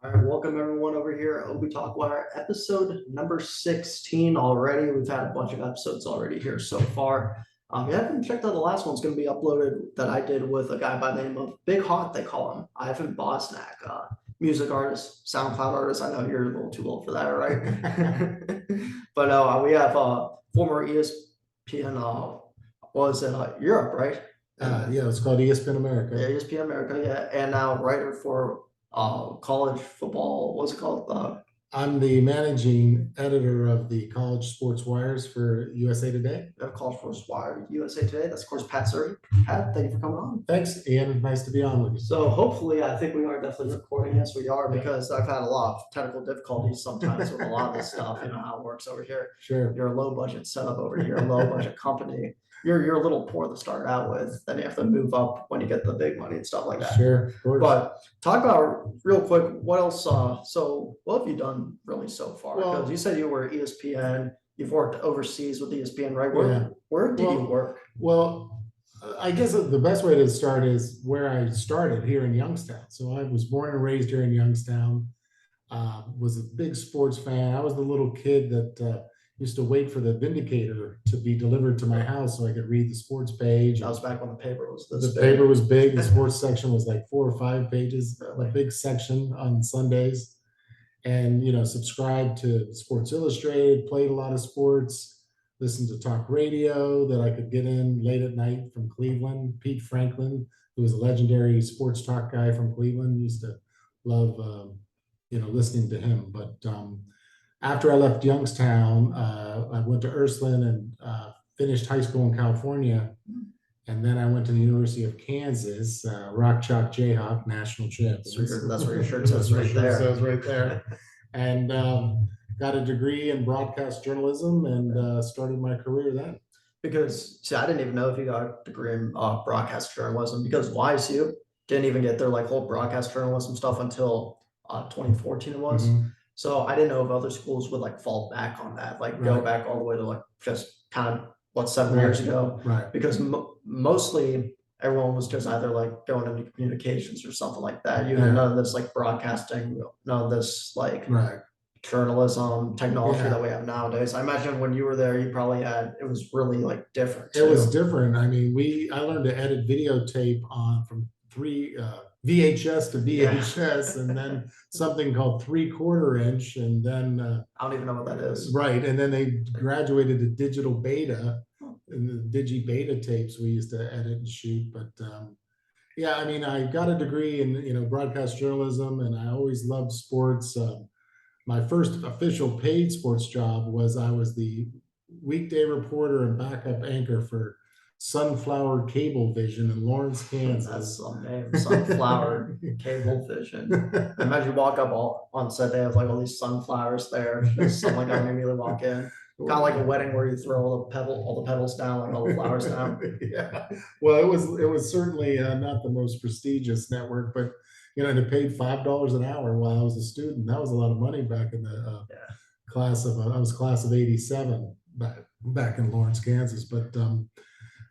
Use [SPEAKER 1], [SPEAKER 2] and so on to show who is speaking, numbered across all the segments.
[SPEAKER 1] All right, welcome everyone over here at OB Talkwire, episode number 16 already. We've had a bunch of episodes already here so far. If you haven't checked out the last one, it's going to be uploaded that I did with a guy by the name of Big Hot, they call him, Ivan Bosnack, music artist, SoundCloud artist. I know you're a little too old for that, right? But we have former ESPN, was in Europe, right?
[SPEAKER 2] Yeah, it's called ESPN America.
[SPEAKER 1] Yeah, ESPN America, yeah, and now writer for college football. What's it called?
[SPEAKER 2] I'm the managing editor of the College Sports Wires for USA Today.
[SPEAKER 1] College Sports Wire USA Today. That's of course Pat Sturgeon. Pat, thank you for coming on.
[SPEAKER 2] Thanks, Ian. Nice to be on with you.
[SPEAKER 1] So hopefully, I think we are definitely recording. Yes, we are, because I've had a lot of technical difficulties sometimes with a lot of this stuff. You know how it works over here.
[SPEAKER 2] Sure.
[SPEAKER 1] You're a low budget setup over here, a low budget company. You're a little poor to start out with. Then you have to move up when you get the big money and stuff like that.
[SPEAKER 2] Sure, of course.
[SPEAKER 1] But talk about real quick, what else? So what have you done really so far?
[SPEAKER 2] Well-
[SPEAKER 1] Because you said you were ESPN. You've worked overseas with ESPN, right?
[SPEAKER 2] Yeah.
[SPEAKER 1] Where did you
[SPEAKER 2] Well-
[SPEAKER 1] work?
[SPEAKER 2] Well, I guess the best way to start is where I started here in Youngstown. So I was born and raised here in Youngstown. Was a big sports fan. I was the little kid that used to wait for the Vindicator to be delivered to my house so I could read the sports page.
[SPEAKER 1] That was back when the paper was this
[SPEAKER 2] The
[SPEAKER 1] big.
[SPEAKER 2] paper was big. The sports section was like 4 or 5 pages, a
[SPEAKER 1] Really?
[SPEAKER 2] big section on Sundays. And, subscribed to Sports Illustrated, played a lot of sports, listened to talk radio that I could get in late at night from Cleveland. Pete Franklin, who was a legendary sports talk guy from Cleveland, used to love, listening to him. But after I left Youngstown, I went to Ursuline and finished high school in California. And then I went to the University of Kansas, Rock Chalk Jayhawk national champions.
[SPEAKER 1] That's where your shirt says right there.
[SPEAKER 2] Says right there. And got a degree in broadcast journalism and started my career then.
[SPEAKER 1] Because see, I didn't even know if you got a degree in broadcast journalism, because YSU didn't even get their like whole broadcast journalism stuff until 2014 it was.
[SPEAKER 2] Mhm.
[SPEAKER 1] So I didn't know if other schools would like fall back on that, like go
[SPEAKER 2] Right.
[SPEAKER 1] back all the way to like just kind of 7
[SPEAKER 2] Right.
[SPEAKER 1] years ago.
[SPEAKER 2] Right.
[SPEAKER 1] Because mostly everyone was just either like going into communications or something like that. You had
[SPEAKER 2] Yeah.
[SPEAKER 1] none of this like broadcasting, none of this like
[SPEAKER 2] Right.
[SPEAKER 1] journalism technology
[SPEAKER 2] Yeah.
[SPEAKER 1] that we have nowadays. I imagine when you were there, you probably had, it was really like different
[SPEAKER 2] It was
[SPEAKER 1] too.
[SPEAKER 2] different. I mean, I learned to edit videotape on from 3 VHS to VHS, and then something called 3/4 inch, and then
[SPEAKER 1] I don't even know what that is.
[SPEAKER 2] right, and then they graduated to digital beta, and the digi beta tapes we used to edit and shoot. But yeah, I mean, I got a degree in broadcast journalism, and I always loved sports. My first official paid sports job was I was the weekday reporter and backup anchor for Sunflower Cablevision in Lawrence,
[SPEAKER 1] That's
[SPEAKER 2] Kansas.
[SPEAKER 1] some name, Sunflower Cablevision. Imagine you walk up on set, they have like all these sunflowers there. There's something like that, maybe they walk in. Kind of like a wedding where you throw all the petals down, like all the flowers down.
[SPEAKER 2] Yeah, well, it was certainly not the most prestigious network, but they paid $5 an hour while I was a student. That was a lot of money back in the
[SPEAKER 1] Yeah.
[SPEAKER 2] I was class of '87 back in Lawrence, Kansas. But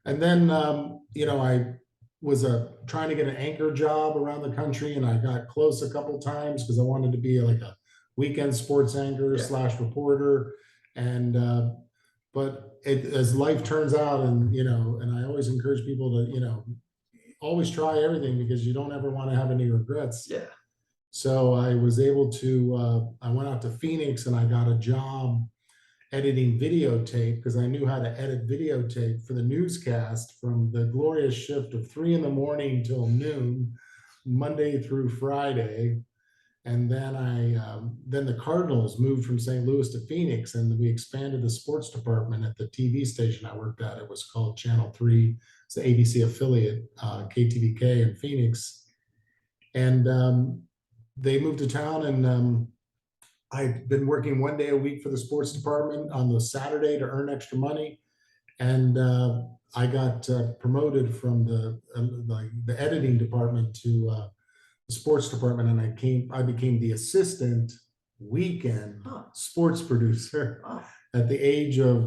[SPEAKER 2] and then I was trying to get an anchor job around the country, and I got close a couple times because I wanted to be like a weekend sports anchor
[SPEAKER 1] Yeah.
[SPEAKER 2] / reporter. And but as life turns out, and I always encourage people to always try everything, because you don't ever want to have any regrets.
[SPEAKER 1] Yeah.
[SPEAKER 2] So I was able to I went out to Phoenix and I got a job editing videotape, because I knew how to edit videotape for the newscast from the glorious shift of 3 a.m. till noon, Monday through Friday. And then then the Cardinals moved from St. Louis to Phoenix, and we expanded the sports department at the TV station I worked at. It was called Channel 3. It's the ABC affiliate, KTVK in Phoenix. And they moved to town, and I've been working 1 day a week for the sports department on the Saturday to earn extra money. And I got promoted from the editing department to the sports department, and I became the assistant weekend sports producer
[SPEAKER 1] Wow.
[SPEAKER 2] at the age of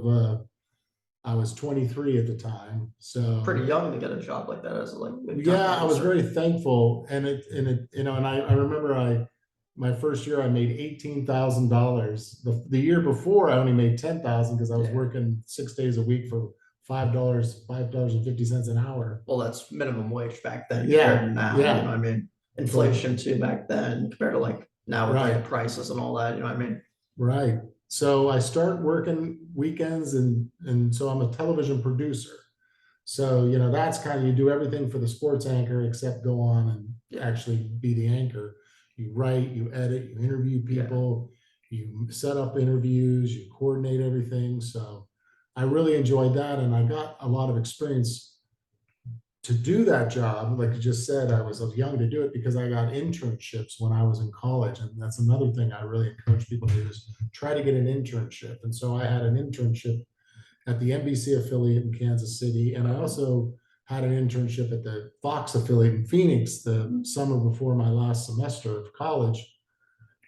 [SPEAKER 2] I was 23 at the time. So
[SPEAKER 1] Pretty young to get a job like that as like.
[SPEAKER 2] yeah, I was very thankful. And I remember my first year I made $18,000. The year before I only made 10,000 because I was
[SPEAKER 1] Yeah.
[SPEAKER 2] working 6 days a week for $5.50 an hour.
[SPEAKER 1] Well, that's minimum wage back then
[SPEAKER 2] Yeah,
[SPEAKER 1] compared to now,
[SPEAKER 2] yeah.
[SPEAKER 1] you know what I mean? Inflation too back then compared to like now with like
[SPEAKER 2] Right.
[SPEAKER 1] the prices and all that, you know what I mean?
[SPEAKER 2] Right. So I start working weekends and so I'm a television producer. So, that's kind of, you do everything for the sports anchor except go on and
[SPEAKER 1] Yeah.
[SPEAKER 2] actually be the anchor. You write, you edit, you interview people, you set up interviews, you coordinate everything. So I really enjoyed that. And I got a lot of experience to do that job. Like you just said, I was young to do it because I got internships when I was in college. And that's another thing I really encourage people to do is try to get an internship. And so I had an internship at the NBC affiliate in Kansas City. And I also had an internship at the Fox affiliate in Phoenix the summer before my last semester of college.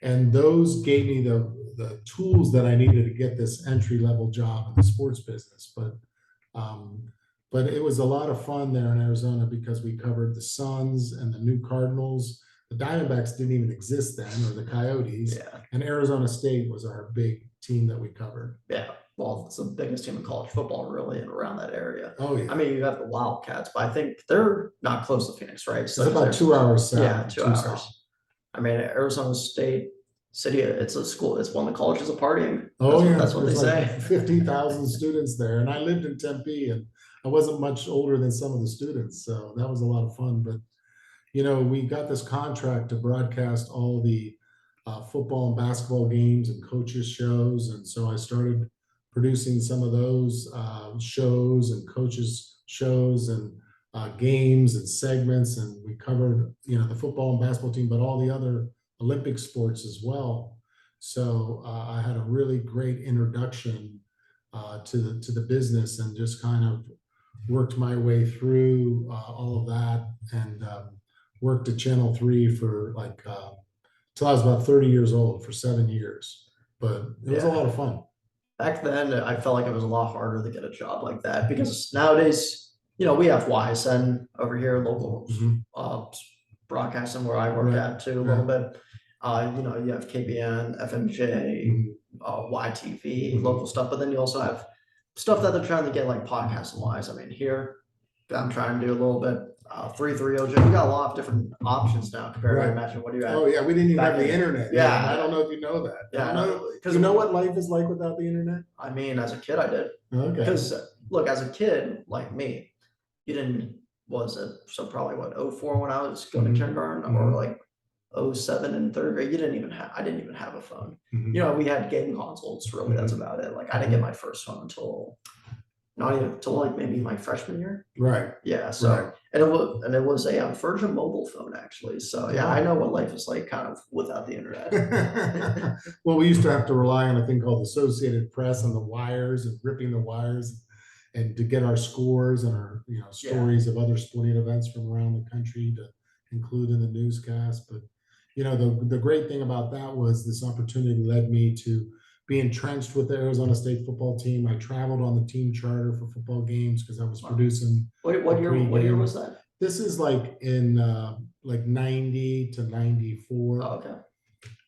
[SPEAKER 2] And those gave me the tools that I needed to get this entry level job in the sports business. But it was a lot of fun there in Arizona because we covered the Suns and the new Cardinals. The Diamondbacks didn't even exist then, or the Coyotes.
[SPEAKER 1] Yeah.
[SPEAKER 2] And Arizona State was our big team that we covered.
[SPEAKER 1] Yeah. Well, it's the biggest team in college football, really, and around that area.
[SPEAKER 2] Oh, yeah.
[SPEAKER 1] I mean, you have the Wildcats, but I think they're not close to Phoenix, right?
[SPEAKER 2] It's about 2 hours south.
[SPEAKER 1] Yeah,
[SPEAKER 2] of
[SPEAKER 1] 2
[SPEAKER 2] Tucson.
[SPEAKER 1] hours. I mean, Arizona State City, it's a school, it's one of the colleges of partying.
[SPEAKER 2] Oh, yeah.
[SPEAKER 1] That's what they
[SPEAKER 2] There's
[SPEAKER 1] say.
[SPEAKER 2] like 50,000 students there. And I lived in Tempe and I wasn't much older than some of the students. So that was a lot of fun. But, we got this contract to broadcast all the football and basketball games and coaches shows. And so I started producing some of those shows and coaches shows and games and segments. And we covered, the football and basketball team, but all the other Olympic sports as well. So I had a really great introduction to the business and just kind of worked my way through all of that and worked at Channel 3 for till I was about 30 years old for 7 years. But it was a lot of fun.
[SPEAKER 1] Back then, I felt like it was a lot harder to get a job like that because nowadays, we have YSN over here, local broadcasting where I work at too a little bit. You have KBN, FMJ, YTV, local stuff, but then you also have stuff that they're trying to get like podcasting wise. I mean, here I'm trying to do a little bit 330. You got a lot of different options now compared to imagine what do you have.
[SPEAKER 2] Oh, yeah, we didn't even
[SPEAKER 1] back
[SPEAKER 2] have the
[SPEAKER 1] then.
[SPEAKER 2] internet.
[SPEAKER 1] Yeah.
[SPEAKER 2] I don't know if you know that.
[SPEAKER 1] Yeah, I know.
[SPEAKER 2] You know what life is like without the internet?
[SPEAKER 1] I mean, as a kid, I did.
[SPEAKER 2] Okay.
[SPEAKER 1] Because look, as a kid like me, you didn't so probably 04 when I was going to kindergarten or like 07 in third grade. I didn't even have a phone. We had game consoles. Really, that's about it. Like I didn't get my first phone until not even until like maybe my freshman year.
[SPEAKER 2] Right.
[SPEAKER 1] Yeah. So and it was a Virgin mobile phone actually. So yeah, I know what life is like kind of without the internet.
[SPEAKER 2] Well, we used to have to rely on a thing called Associated Press on the wires and ripping the wires and to get our scores and our stories of other sporting events from around the country to include in the newscast. But the great thing about that was this opportunity led me to be entrenched with the Arizona State football team. I traveled on the team charter for football games because I was producing.
[SPEAKER 1] What year was that?
[SPEAKER 2] This is like in 90 to 94.
[SPEAKER 1] Oh, okay.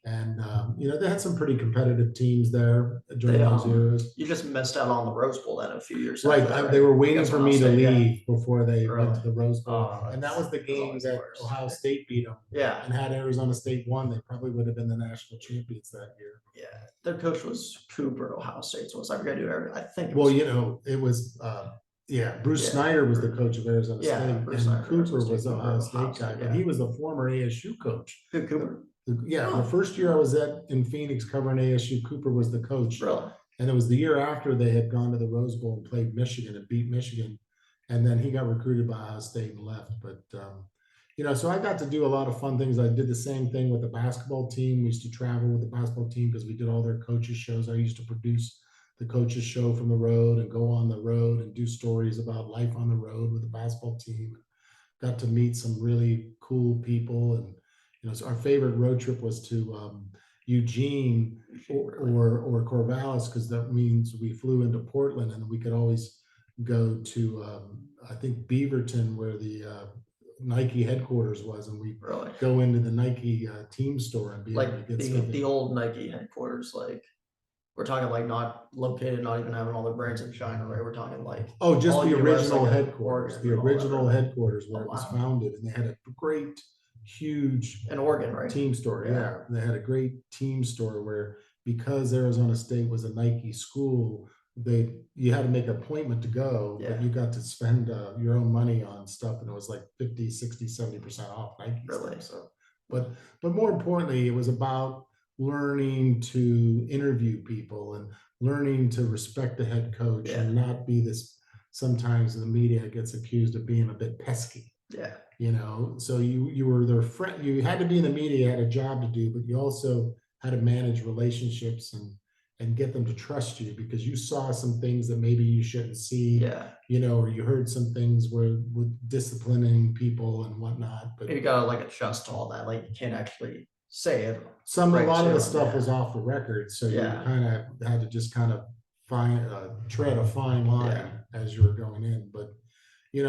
[SPEAKER 2] And they had some pretty competitive teams there during those years.
[SPEAKER 1] You just missed out on the Rose Bowl then a few years
[SPEAKER 2] right.
[SPEAKER 1] after that, right?
[SPEAKER 2] They were waiting for me to leave before they went to the Rose Bowl.
[SPEAKER 1] Oh,
[SPEAKER 2] and that was the game that Ohio State beat them.
[SPEAKER 1] Yeah.
[SPEAKER 2] And had Arizona State won, they probably would have been the national champions that year.
[SPEAKER 1] Yeah. Their coach was Cooper, Ohio State. So I forget who I think.
[SPEAKER 2] It was Bruce Snyder was the coach of Arizona State, and Cooper was the Ohio State guy, but he was the former ASU coach.
[SPEAKER 1] Who, Cooper?
[SPEAKER 2] The first year I was in Phoenix covering ASU, Cooper was the coach.
[SPEAKER 1] Really?
[SPEAKER 2] And it was the year after they had gone to the Rose Bowl and played Michigan and beat Michigan. And then he got recruited by Ohio State and left. But, so I got to do a lot of fun things. I did the same thing with the basketball team. We used to travel with the basketball team because we did all their coaches shows. I used to produce the coaches show from the road and go on the road and do stories about life on the road with the basketball team. Got to meet some really cool people. And, so our favorite road trip was to Eugene or Corvallis, because that means we flew into Portland and we could always go to, I think, Beaverton, where the Nike headquarters was, and we
[SPEAKER 1] Really?
[SPEAKER 2] go into the Nike team store and be able to
[SPEAKER 1] Like
[SPEAKER 2] get stuff.
[SPEAKER 1] the old Nike headquarters, like we're talking like not located, not even having all their brands in China, right? We're talking like
[SPEAKER 2] Oh, just
[SPEAKER 1] all
[SPEAKER 2] the
[SPEAKER 1] US,
[SPEAKER 2] original
[SPEAKER 1] like in
[SPEAKER 2] headquarters,
[SPEAKER 1] Oregon
[SPEAKER 2] the
[SPEAKER 1] and all that,
[SPEAKER 2] original
[SPEAKER 1] really.
[SPEAKER 2] headquarters where
[SPEAKER 1] Oh,
[SPEAKER 2] it was
[SPEAKER 1] wow.
[SPEAKER 2] founded, and they had a great, huge
[SPEAKER 1] In Oregon, right?
[SPEAKER 2] team store.
[SPEAKER 1] Yeah.
[SPEAKER 2] Yeah, they had a great team store where, because Arizona State was a Nike school, you had to make an appointment to go,
[SPEAKER 1] Yeah.
[SPEAKER 2] but you got to spend your own money on stuff, and it was like 50, 60, 70% off Nike
[SPEAKER 1] Really?
[SPEAKER 2] stuff. So, but more importantly, it was about learning to interview people and learning to respect the head coach
[SPEAKER 1] Yeah.
[SPEAKER 2] and not be this. Sometimes the media gets accused of being a bit pesky.
[SPEAKER 1] Yeah.
[SPEAKER 2] So you were their friend. You had to be in the media, you had a job to do, but you also had to manage relationships and get them to trust you, because you saw some things that maybe you shouldn't see.
[SPEAKER 1] Yeah.
[SPEAKER 2] Or you heard some things where with disciplining people and whatnot. But
[SPEAKER 1] you gotta like adjust to all that. Like you can't actually say it.
[SPEAKER 2] a lot of the
[SPEAKER 1] too,
[SPEAKER 2] stuff
[SPEAKER 1] yeah.
[SPEAKER 2] was off the record, so you
[SPEAKER 1] Yeah.
[SPEAKER 2] kind of had to just kind of tread a fine line
[SPEAKER 1] Yeah.
[SPEAKER 2] as you were going in. But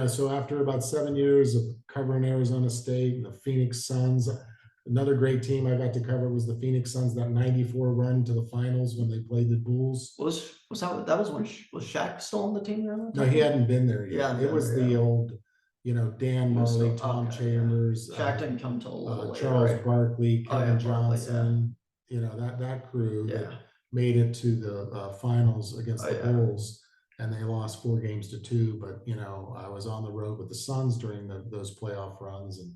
[SPEAKER 2] so after about 7 years of covering Arizona State and the Phoenix Suns, another great team I got to cover was the Phoenix Suns, that '94 run to the finals when they played the Bulls.
[SPEAKER 1] Was that was when was Shaq still on the team there?
[SPEAKER 2] No, he hadn't been there yet.
[SPEAKER 1] Yeah,
[SPEAKER 2] It was the old, Dan
[SPEAKER 1] He was
[SPEAKER 2] Marley,
[SPEAKER 1] still-
[SPEAKER 2] Tom
[SPEAKER 1] okay, yeah.
[SPEAKER 2] Chambers,
[SPEAKER 1] Shaq didn't come till a little later,
[SPEAKER 2] Charles
[SPEAKER 1] right?
[SPEAKER 2] Barkley,
[SPEAKER 1] Oh, yeah,
[SPEAKER 2] Kevin
[SPEAKER 1] Barkley, yeah.
[SPEAKER 2] Johnson, that crew that
[SPEAKER 1] Yeah.
[SPEAKER 2] made it to the finals against
[SPEAKER 1] Oh,
[SPEAKER 2] the
[SPEAKER 1] yeah.
[SPEAKER 2] Bulls, and they lost 4-2. But I was on the road with the Suns during those playoff runs, and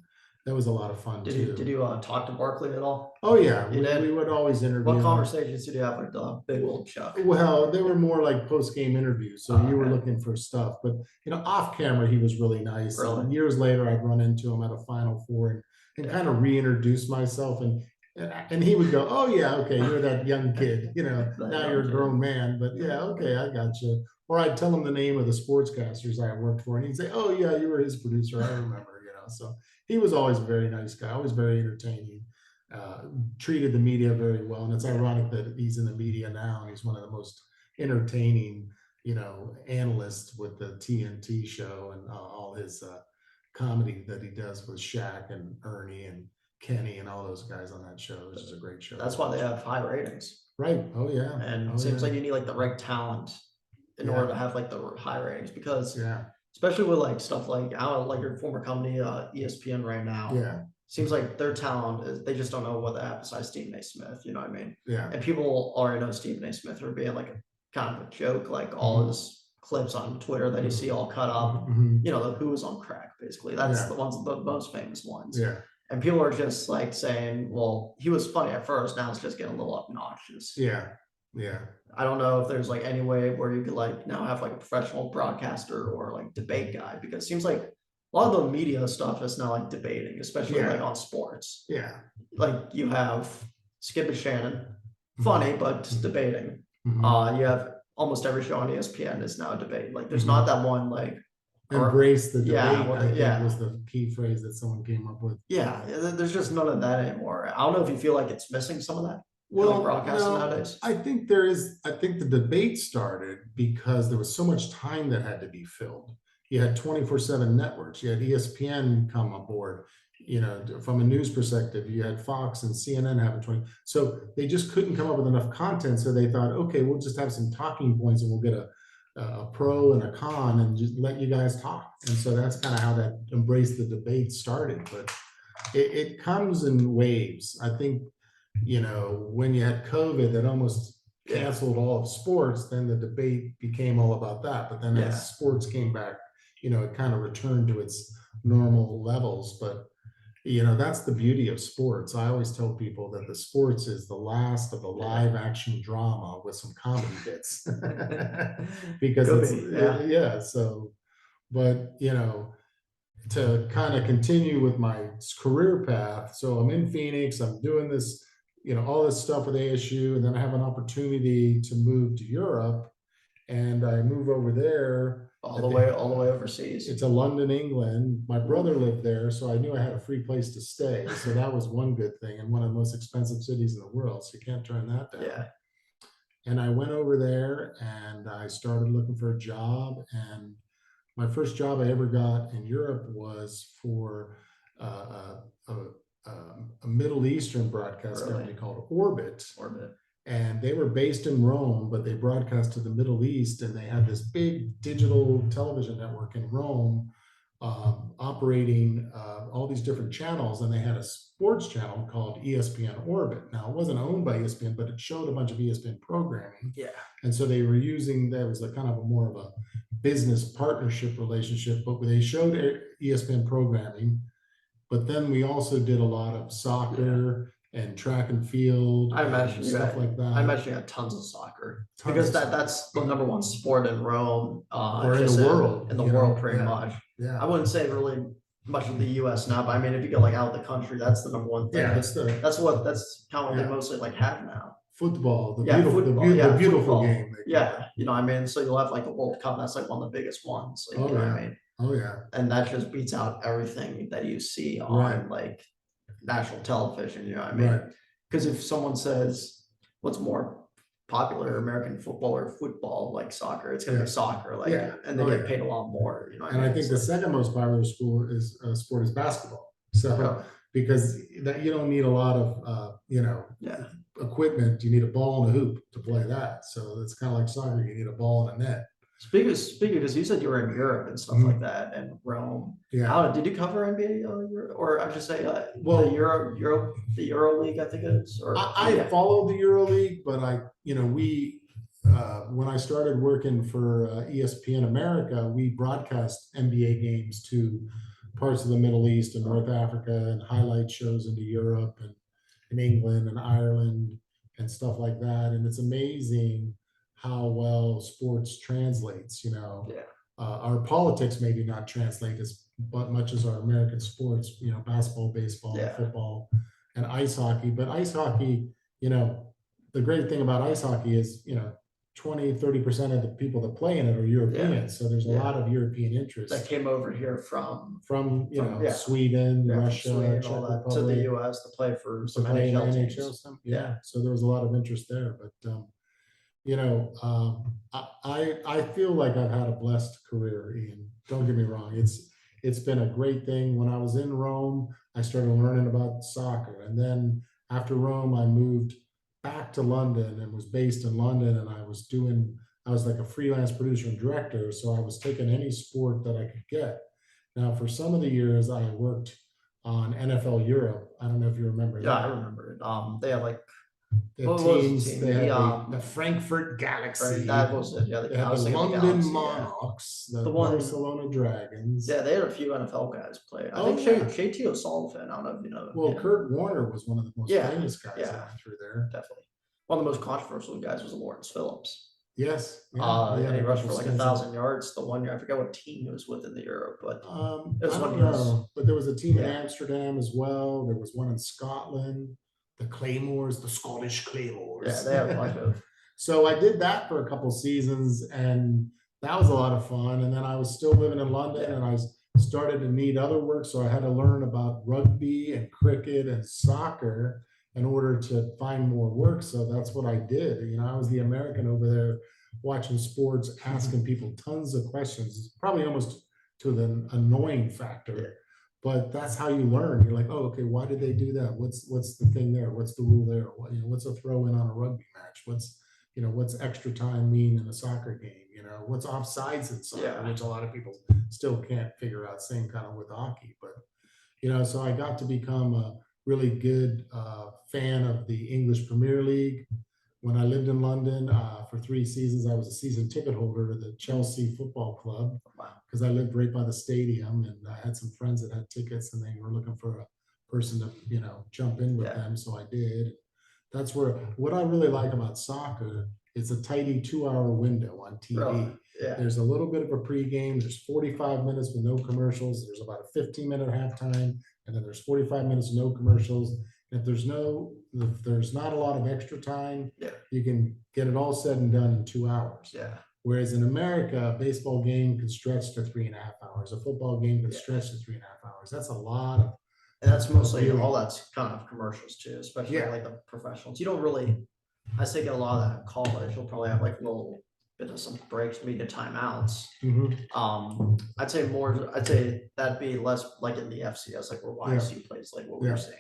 [SPEAKER 2] that was a lot of fun too.
[SPEAKER 1] Did you talk to Barkley at all?
[SPEAKER 2] Oh yeah,
[SPEAKER 1] You did?
[SPEAKER 2] we would always interview
[SPEAKER 1] What
[SPEAKER 2] him.
[SPEAKER 1] conversations did you have with big old Chuck?
[SPEAKER 2] Well, they were more like post-game interviews, so you were
[SPEAKER 1] Okay.
[SPEAKER 2] looking for stuff. But off camera, he was really nice.
[SPEAKER 1] Really?
[SPEAKER 2] And years later, I'd run into him at a Final Four and
[SPEAKER 1] Yeah.
[SPEAKER 2] kind of reintroduce myself, and he would go, "Oh yeah, okay, you're that young kid.
[SPEAKER 1] That
[SPEAKER 2] Now
[SPEAKER 1] young
[SPEAKER 2] you're a
[SPEAKER 1] kid.
[SPEAKER 2] grown man." But yeah, okay, I got you. Or I'd tell him the name of the sportscasters I worked for, and he'd say, "Oh yeah, you were his producer. I remember." So he was always a very nice guy, always very entertaining. Treated the media very well, and it's ironic that he's in the media now, and he's one of the most entertaining, analysts with the TNT show and all his comedy that he does with Shaq and Ernie and Kenny and all those guys on that show. It's just a great show.
[SPEAKER 1] That's why they have high ratings.
[SPEAKER 2] Right. Oh yeah.
[SPEAKER 1] And
[SPEAKER 2] Oh,
[SPEAKER 1] it seems
[SPEAKER 2] yeah.
[SPEAKER 1] like you need like the right talent in
[SPEAKER 2] Yeah.
[SPEAKER 1] order to have like the high ratings, because
[SPEAKER 2] Yeah.
[SPEAKER 1] especially with like stuff like like your former company, ESPN right now.
[SPEAKER 2] Yeah.
[SPEAKER 1] Seems like their talent is they just don't know what they have besides Stephen A. Smith. You know what I mean?
[SPEAKER 2] Yeah.
[SPEAKER 1] And people already know Stephen A. Smith for being like a kind of a joke, like all his clips on Twitter that you see all cut up.
[SPEAKER 2] Mhm.
[SPEAKER 1] The who was on crack, basically. That's
[SPEAKER 2] Yeah.
[SPEAKER 1] the most famous ones.
[SPEAKER 2] Yeah.
[SPEAKER 1] And people are just like saying, well, he was funny at first, now it's just getting a little obnoxious.
[SPEAKER 2] Yeah. Yeah.
[SPEAKER 1] I don't know if there's like any way where you could like now have like a professional broadcaster or like debate guy, because it seems like a lot of the media stuff is now like debating, especially
[SPEAKER 2] Yeah.
[SPEAKER 1] like on sports.
[SPEAKER 2] Yeah.
[SPEAKER 1] Like you have Skip and Shannon, funny, but just debating.
[SPEAKER 2] Mhm.
[SPEAKER 1] You have almost every show on ESPN is now a debate. Like there's
[SPEAKER 2] Mhm.
[SPEAKER 1] not that one like
[SPEAKER 2] Embrace the debate,
[SPEAKER 1] Yeah, well,
[SPEAKER 2] I think
[SPEAKER 1] yeah.
[SPEAKER 2] was the key phrase that someone came up with.
[SPEAKER 1] there's just none of that anymore. I don't know if you feel like it's missing some of that.
[SPEAKER 2] Well,
[SPEAKER 1] broadcasting
[SPEAKER 2] no,
[SPEAKER 1] nowadays.
[SPEAKER 2] I think the debate started because there was so much time that had to be filled. You had 24/7 networks, you had ESPN come aboard, from a news perspective, you had Fox and CNN having 20. So they just couldn't come up with enough content. So they thought, okay, we'll just have some talking points and we'll get a pro and a con and just let you guys talk. And so that's kind of how that embrace the debate started. But it comes in waves. I think, when you had COVID that almost canceled all of sports, then the debate became all about that. But then as sports came back, it kind of returned to its normal levels. But that's the beauty of sports. I always tell people that the sports is the last of the live action drama with some comedy bits. Because so, but to kind of continue with my career path, so I'm in Phoenix, I'm doing this, all this stuff with ASU, and then I have an opportunity to move to Europe, and I move over there
[SPEAKER 1] all the way overseas.
[SPEAKER 2] It's London, England. My brother lived there, so I knew I had a free place to stay. So that was one good thing, and one of the most expensive cities in the world. So you can't turn that down.
[SPEAKER 1] Yeah.
[SPEAKER 2] And I went over there and I started looking for a job, and my first job I ever got in Europe was for a Middle Eastern broadcast
[SPEAKER 1] Really?
[SPEAKER 2] company called Orbit.
[SPEAKER 1] Orbit.
[SPEAKER 2] And they were based in Rome, but they broadcast to the Middle East, and they had this big digital television network in Rome, operating all these different channels. And they had a sports channel called ESPN Orbit. Now, it wasn't owned by ESPN, but it showed a bunch of ESPN programming.
[SPEAKER 1] Yeah.
[SPEAKER 2] And so they were using that was a kind of a more of a business partnership relationship, but they showed ESPN programming. But then we also did a lot of soccer and track and field
[SPEAKER 1] I imagine
[SPEAKER 2] and
[SPEAKER 1] you
[SPEAKER 2] stuff
[SPEAKER 1] had,
[SPEAKER 2] like that.
[SPEAKER 1] I imagine you had tons of soccer
[SPEAKER 2] Tons
[SPEAKER 1] because
[SPEAKER 2] of soccer.
[SPEAKER 1] that's the #1 sport in Rome,
[SPEAKER 2] Or in
[SPEAKER 1] just
[SPEAKER 2] the world.
[SPEAKER 1] in the
[SPEAKER 2] you
[SPEAKER 1] world
[SPEAKER 2] know?
[SPEAKER 1] pretty
[SPEAKER 2] Yeah,
[SPEAKER 1] much.
[SPEAKER 2] Yeah.
[SPEAKER 1] I wouldn't say really much of the US now, but I mean, if you go like out of the country, that's the #1 thing.
[SPEAKER 2] Yeah,
[SPEAKER 1] That's that's kind of what
[SPEAKER 2] Yeah.
[SPEAKER 1] they mostly like have now.
[SPEAKER 2] football, the
[SPEAKER 1] Yeah,
[SPEAKER 2] beautiful,
[SPEAKER 1] football,
[SPEAKER 2] the
[SPEAKER 1] yeah,
[SPEAKER 2] beautiful
[SPEAKER 1] football.
[SPEAKER 2] game. they call it.
[SPEAKER 1] Yeah, you know what I mean? So you'll have like the World Cup, that's like one of the biggest ones, like,
[SPEAKER 2] Oh,
[SPEAKER 1] you know what
[SPEAKER 2] yeah.
[SPEAKER 1] I mean?
[SPEAKER 2] Oh yeah.
[SPEAKER 1] And that just beats out everything that you see on
[SPEAKER 2] Right.
[SPEAKER 1] like national television, you know what I mean?
[SPEAKER 2] Right.
[SPEAKER 1] Because if someone says what's more popular, American football or football, like soccer, it's gonna
[SPEAKER 2] Yeah.
[SPEAKER 1] be soccer, like,
[SPEAKER 2] Yeah.
[SPEAKER 1] and they
[SPEAKER 2] Oh,
[SPEAKER 1] get
[SPEAKER 2] yeah.
[SPEAKER 1] paid a lot more, you know what
[SPEAKER 2] And
[SPEAKER 1] I
[SPEAKER 2] I
[SPEAKER 1] mean?
[SPEAKER 2] think the
[SPEAKER 1] It's
[SPEAKER 2] second most popular sport is basketball. So
[SPEAKER 1] like,
[SPEAKER 2] because that you don't need a lot of
[SPEAKER 1] yeah,
[SPEAKER 2] equipment, you need a ball and a hoop to play that. So it's kind of like soccer, you need a ball and a net.
[SPEAKER 1] speaking, because you said you were in Europe and stuff
[SPEAKER 2] Mhm.
[SPEAKER 1] like that, and Rome.
[SPEAKER 2] Yeah.
[SPEAKER 1] How did you cover NBA or I should say
[SPEAKER 2] Well-
[SPEAKER 1] the Euro League, I think it is, or
[SPEAKER 2] I
[SPEAKER 1] yeah.
[SPEAKER 2] followed the EuroLeague, but when I started working for ESPN America, we broadcast NBA games to parts of the Middle East and North Africa, and highlight shows into Europe and in England and Ireland and stuff like that. And it's amazing how well sports translates.
[SPEAKER 1] Yeah.
[SPEAKER 2] Our politics maybe not translate as much as our American sports. Basketball, baseball,
[SPEAKER 1] Yeah.
[SPEAKER 2] football, and ice hockey. But ice hockey, the great thing about ice hockey is 20-30% of the people that play in it are Europeans.
[SPEAKER 1] Yeah.
[SPEAKER 2] So there's a
[SPEAKER 1] Yeah.
[SPEAKER 2] lot of European interest
[SPEAKER 1] That came over here from
[SPEAKER 2] from
[SPEAKER 1] yeah.
[SPEAKER 2] Sweden,
[SPEAKER 1] from
[SPEAKER 2] Russia,
[SPEAKER 1] Sweden,
[SPEAKER 2] Czech
[SPEAKER 1] all that to the
[SPEAKER 2] Republic,
[SPEAKER 1] US to play for
[SPEAKER 2] to
[SPEAKER 1] some
[SPEAKER 2] play in the
[SPEAKER 1] NHL
[SPEAKER 2] NHL.
[SPEAKER 1] teams.
[SPEAKER 2] Yeah. So there was a lot of interest there. But I feel like I've had a blessed career, Ian. Don't get me wrong. It's been a great thing. When I was in Rome, I started learning about soccer. And then after Rome, I moved back to London and was based in London. And I was like a freelance producer and director. So I was taking any sport that I could get. Now, for some of the years, I worked on NFL Europe. I don't know if you remember
[SPEAKER 1] Yeah, I
[SPEAKER 2] that.
[SPEAKER 1] remember it. They had like
[SPEAKER 2] The
[SPEAKER 1] what was the
[SPEAKER 2] teams,
[SPEAKER 1] team?
[SPEAKER 2] they had
[SPEAKER 1] The,
[SPEAKER 2] the Frankfurt Galaxy.
[SPEAKER 1] right, that was it. Yeah,
[SPEAKER 2] They had
[SPEAKER 1] I was
[SPEAKER 2] the
[SPEAKER 1] thinking of the
[SPEAKER 2] London
[SPEAKER 1] Galaxy, yeah.
[SPEAKER 2] Monarchs, the
[SPEAKER 1] The one-
[SPEAKER 2] Barcelona Dragons.
[SPEAKER 1] Yeah, they had a few NFL guys play. I
[SPEAKER 2] Oh,
[SPEAKER 1] think
[SPEAKER 2] yeah.
[SPEAKER 1] Shea O'Sullivan. I don't know if you know.
[SPEAKER 2] Well,
[SPEAKER 1] yeah,
[SPEAKER 2] Kurt Warner was one of the most
[SPEAKER 1] Yeah,
[SPEAKER 2] famous guys
[SPEAKER 1] yeah.
[SPEAKER 2] that went through there.
[SPEAKER 1] definitely. One of the most controversial guys was Lawrence Phillips.
[SPEAKER 2] Yes.
[SPEAKER 1] And he rushed for like
[SPEAKER 2] stints.
[SPEAKER 1] 1,000 yards the one year. I forget what team he was with in the Euro, but it was
[SPEAKER 2] I
[SPEAKER 1] when
[SPEAKER 2] don't
[SPEAKER 1] he was-
[SPEAKER 2] know, but there was a team in
[SPEAKER 1] Yeah.
[SPEAKER 2] Amsterdam as well. There was one in Scotland, the Claymores, the Scottish Claymores.
[SPEAKER 1] yeah, they had a bunch of.
[SPEAKER 2] So I did that for a couple seasons, and that was a lot of fun. And then I was still living in London,
[SPEAKER 1] Yeah.
[SPEAKER 2] and I started to need other work. So I had to learn about rugby and cricket and soccer in order to find more work. So that's what I did. I was the American over there watching sports, asking people tons of questions, probably almost to the annoying factor.
[SPEAKER 1] Yeah.
[SPEAKER 2] But that's how you learn. You're like, oh, okay, why did they do that? What's the thing there? What's the rule there? What's a throw in on a rugby match? What's extra time mean in a soccer game? What's offsides in soccer,
[SPEAKER 1] Yeah.
[SPEAKER 2] which a lot of people still can't figure out. Same kind of with hockey, but so I got to become a really good fan of the English Premier League. When I lived in London for 3 seasons, I was a season ticket holder to the Chelsea Football Club
[SPEAKER 1] Wow.
[SPEAKER 2] because I lived right by the stadium, and I had some friends that had tickets, and they were looking for a person to jump in with
[SPEAKER 1] Yeah.
[SPEAKER 2] them, so I did. That's where what I really like about soccer. It's a tidy 2-hour window on TV.
[SPEAKER 1] Really? Yeah.
[SPEAKER 2] There's a little bit of a pregame. There's 45 minutes with no commercials. There's about a 15-minute halftime, and then there's 45 minutes no commercials. If there's not a lot of extra time,
[SPEAKER 1] Yeah.
[SPEAKER 2] you can get it all said and done in 2 hours.
[SPEAKER 1] Yeah.
[SPEAKER 2] Whereas in America, a baseball game can stretch to 3.5 hours. A football game can
[SPEAKER 1] Yeah.
[SPEAKER 2] stretch to 3.5 hours. That's a lot of.
[SPEAKER 1] And that's mostly
[SPEAKER 2] Really?
[SPEAKER 1] all that's kind of commercials too, especially
[SPEAKER 2] Yeah.
[SPEAKER 1] like the professionals. You don't really, I say, get a lot of that in college. You'll probably have like little does some breaks, media timeouts.
[SPEAKER 2] Mhm.
[SPEAKER 1] I'd say that'd be less like in the FCS, like where YSU plays, like what we were
[SPEAKER 2] Yeah.
[SPEAKER 1] saying.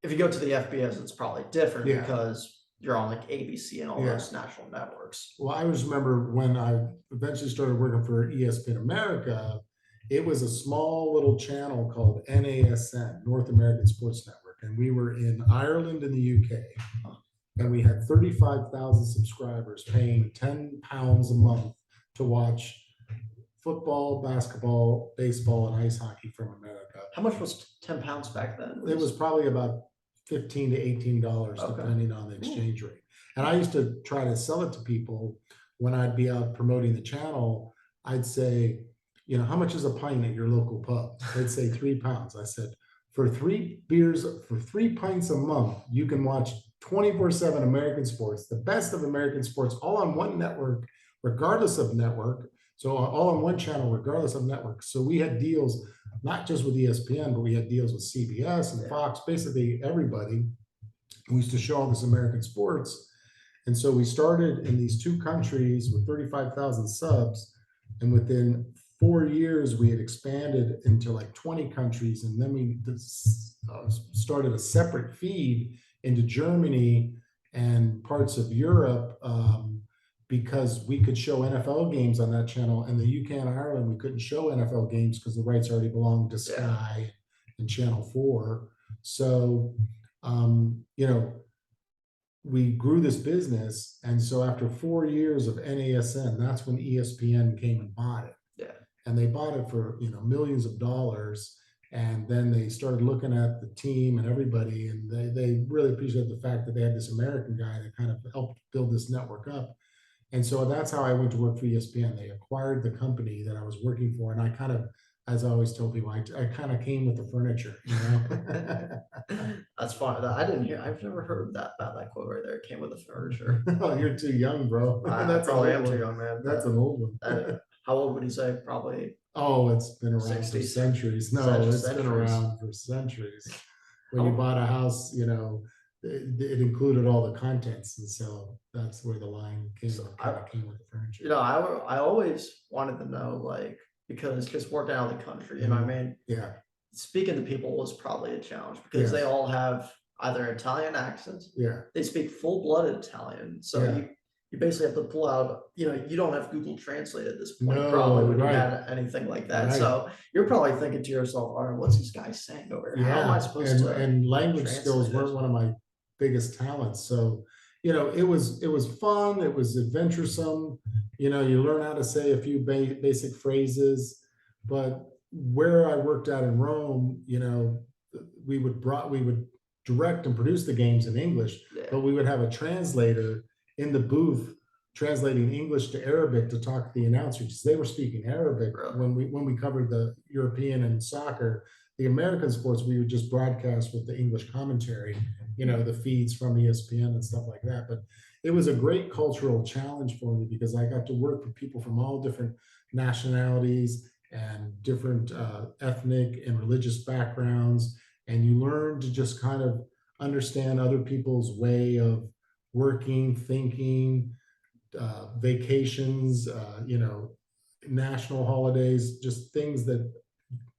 [SPEAKER 1] If you go to the FBS, it's probably different
[SPEAKER 2] Yeah.
[SPEAKER 1] because you're on like ABC and all
[SPEAKER 2] Yeah.
[SPEAKER 1] those national networks.
[SPEAKER 2] Well, I just remember when I eventually started working for ESPN America, it was a small little channel called NASN, North American Sports Network, and we were in Ireland and the UK, and we had 35,000 subscribers paying £10 a month to watch football, basketball, baseball, and ice hockey from America.
[SPEAKER 1] How much was £10 back then?
[SPEAKER 2] It was probably about $15 to $18,
[SPEAKER 1] Okay.
[SPEAKER 2] depending on the exchange rate. And I used to try to sell it to people when I'd be out promoting the channel. I'd say, how much is a pint at your local pub? They'd say £3. I said, for 3 beers, for 3 pints a month, you can watch 24/7 American sports, the best of American sports, all on one network, regardless of network. So all on one channel, regardless of network. So we had deals, not just with ESPN, but we had deals with CBS and Fox, basically everybody. We used to show all this American sports. And so we started in these 2 countries with 35,000 subs. And within 4 years, we had expanded into like 20 countries. And then we started a separate feed into Germany and parts of Europe, because we could show NFL games on that channel. And the UK and Ireland, we couldn't show NFL games because the rights already belonged to Sky and Channel 4. So, we grew this business. And so after 4 years of NASN, that's when ESPN came and bought it.
[SPEAKER 1] Yeah.
[SPEAKER 2] And they bought it for, millions of dollars. And then they started looking at the team and everybody, and they really appreciated the fact that they had this American guy that kind of helped build this network up. And so that's how I went to work for ESPN. They acquired the company that I was working for. And I kind of, as I always tell people, I kind of came with the furniture,
[SPEAKER 1] That's fun. I've never heard about that quote right there. It came with the furniture.
[SPEAKER 2] Oh, you're too young, bro.
[SPEAKER 1] I
[SPEAKER 2] That's
[SPEAKER 1] probably am
[SPEAKER 2] an old
[SPEAKER 1] too
[SPEAKER 2] one.
[SPEAKER 1] young, man.
[SPEAKER 2] That's an old one.
[SPEAKER 1] How old would you say? Probably.
[SPEAKER 2] Oh, it's been around
[SPEAKER 1] 60,
[SPEAKER 2] for centuries. No, it's been
[SPEAKER 1] centuries.
[SPEAKER 2] around for centuries. When you bought a house, it included all the contents, and so that's where the line came.
[SPEAKER 1] So
[SPEAKER 2] Kind of came with the furniture.
[SPEAKER 1] I always wanted to know, like, because working out of the country, you know what I mean?
[SPEAKER 2] Yeah.
[SPEAKER 1] Speaking to people was probably a challenge because they all have either Italian accents.
[SPEAKER 2] Yeah.
[SPEAKER 1] They speak full-blooded Italian. So you basically have to pull out, you don't have Google Translate at this point, probably when you had anything like that. Right. So you're probably thinking to yourself, all right, what's this guy saying over here? How am I supposed to?
[SPEAKER 2] And language skills weren't one of my biggest talents. So, it was fun. It was adventuresome. You learn how to say a few basic phrases. But where I worked out in Rome, we would direct and produce the games in English, but we would have a translator in the booth translating English to Arabic to talk to the announcers. They were speaking Arabic when we covered the European and soccer. The American sports, we would just broadcast with the English commentary, the feeds from ESPN and stuff like that. But it was a great cultural challenge for me because I got to work with people from all different nationalities and different ethnic and religious backgrounds. And you learn to just kind of understand other people's way of working, thinking, vacations, national holidays, just things that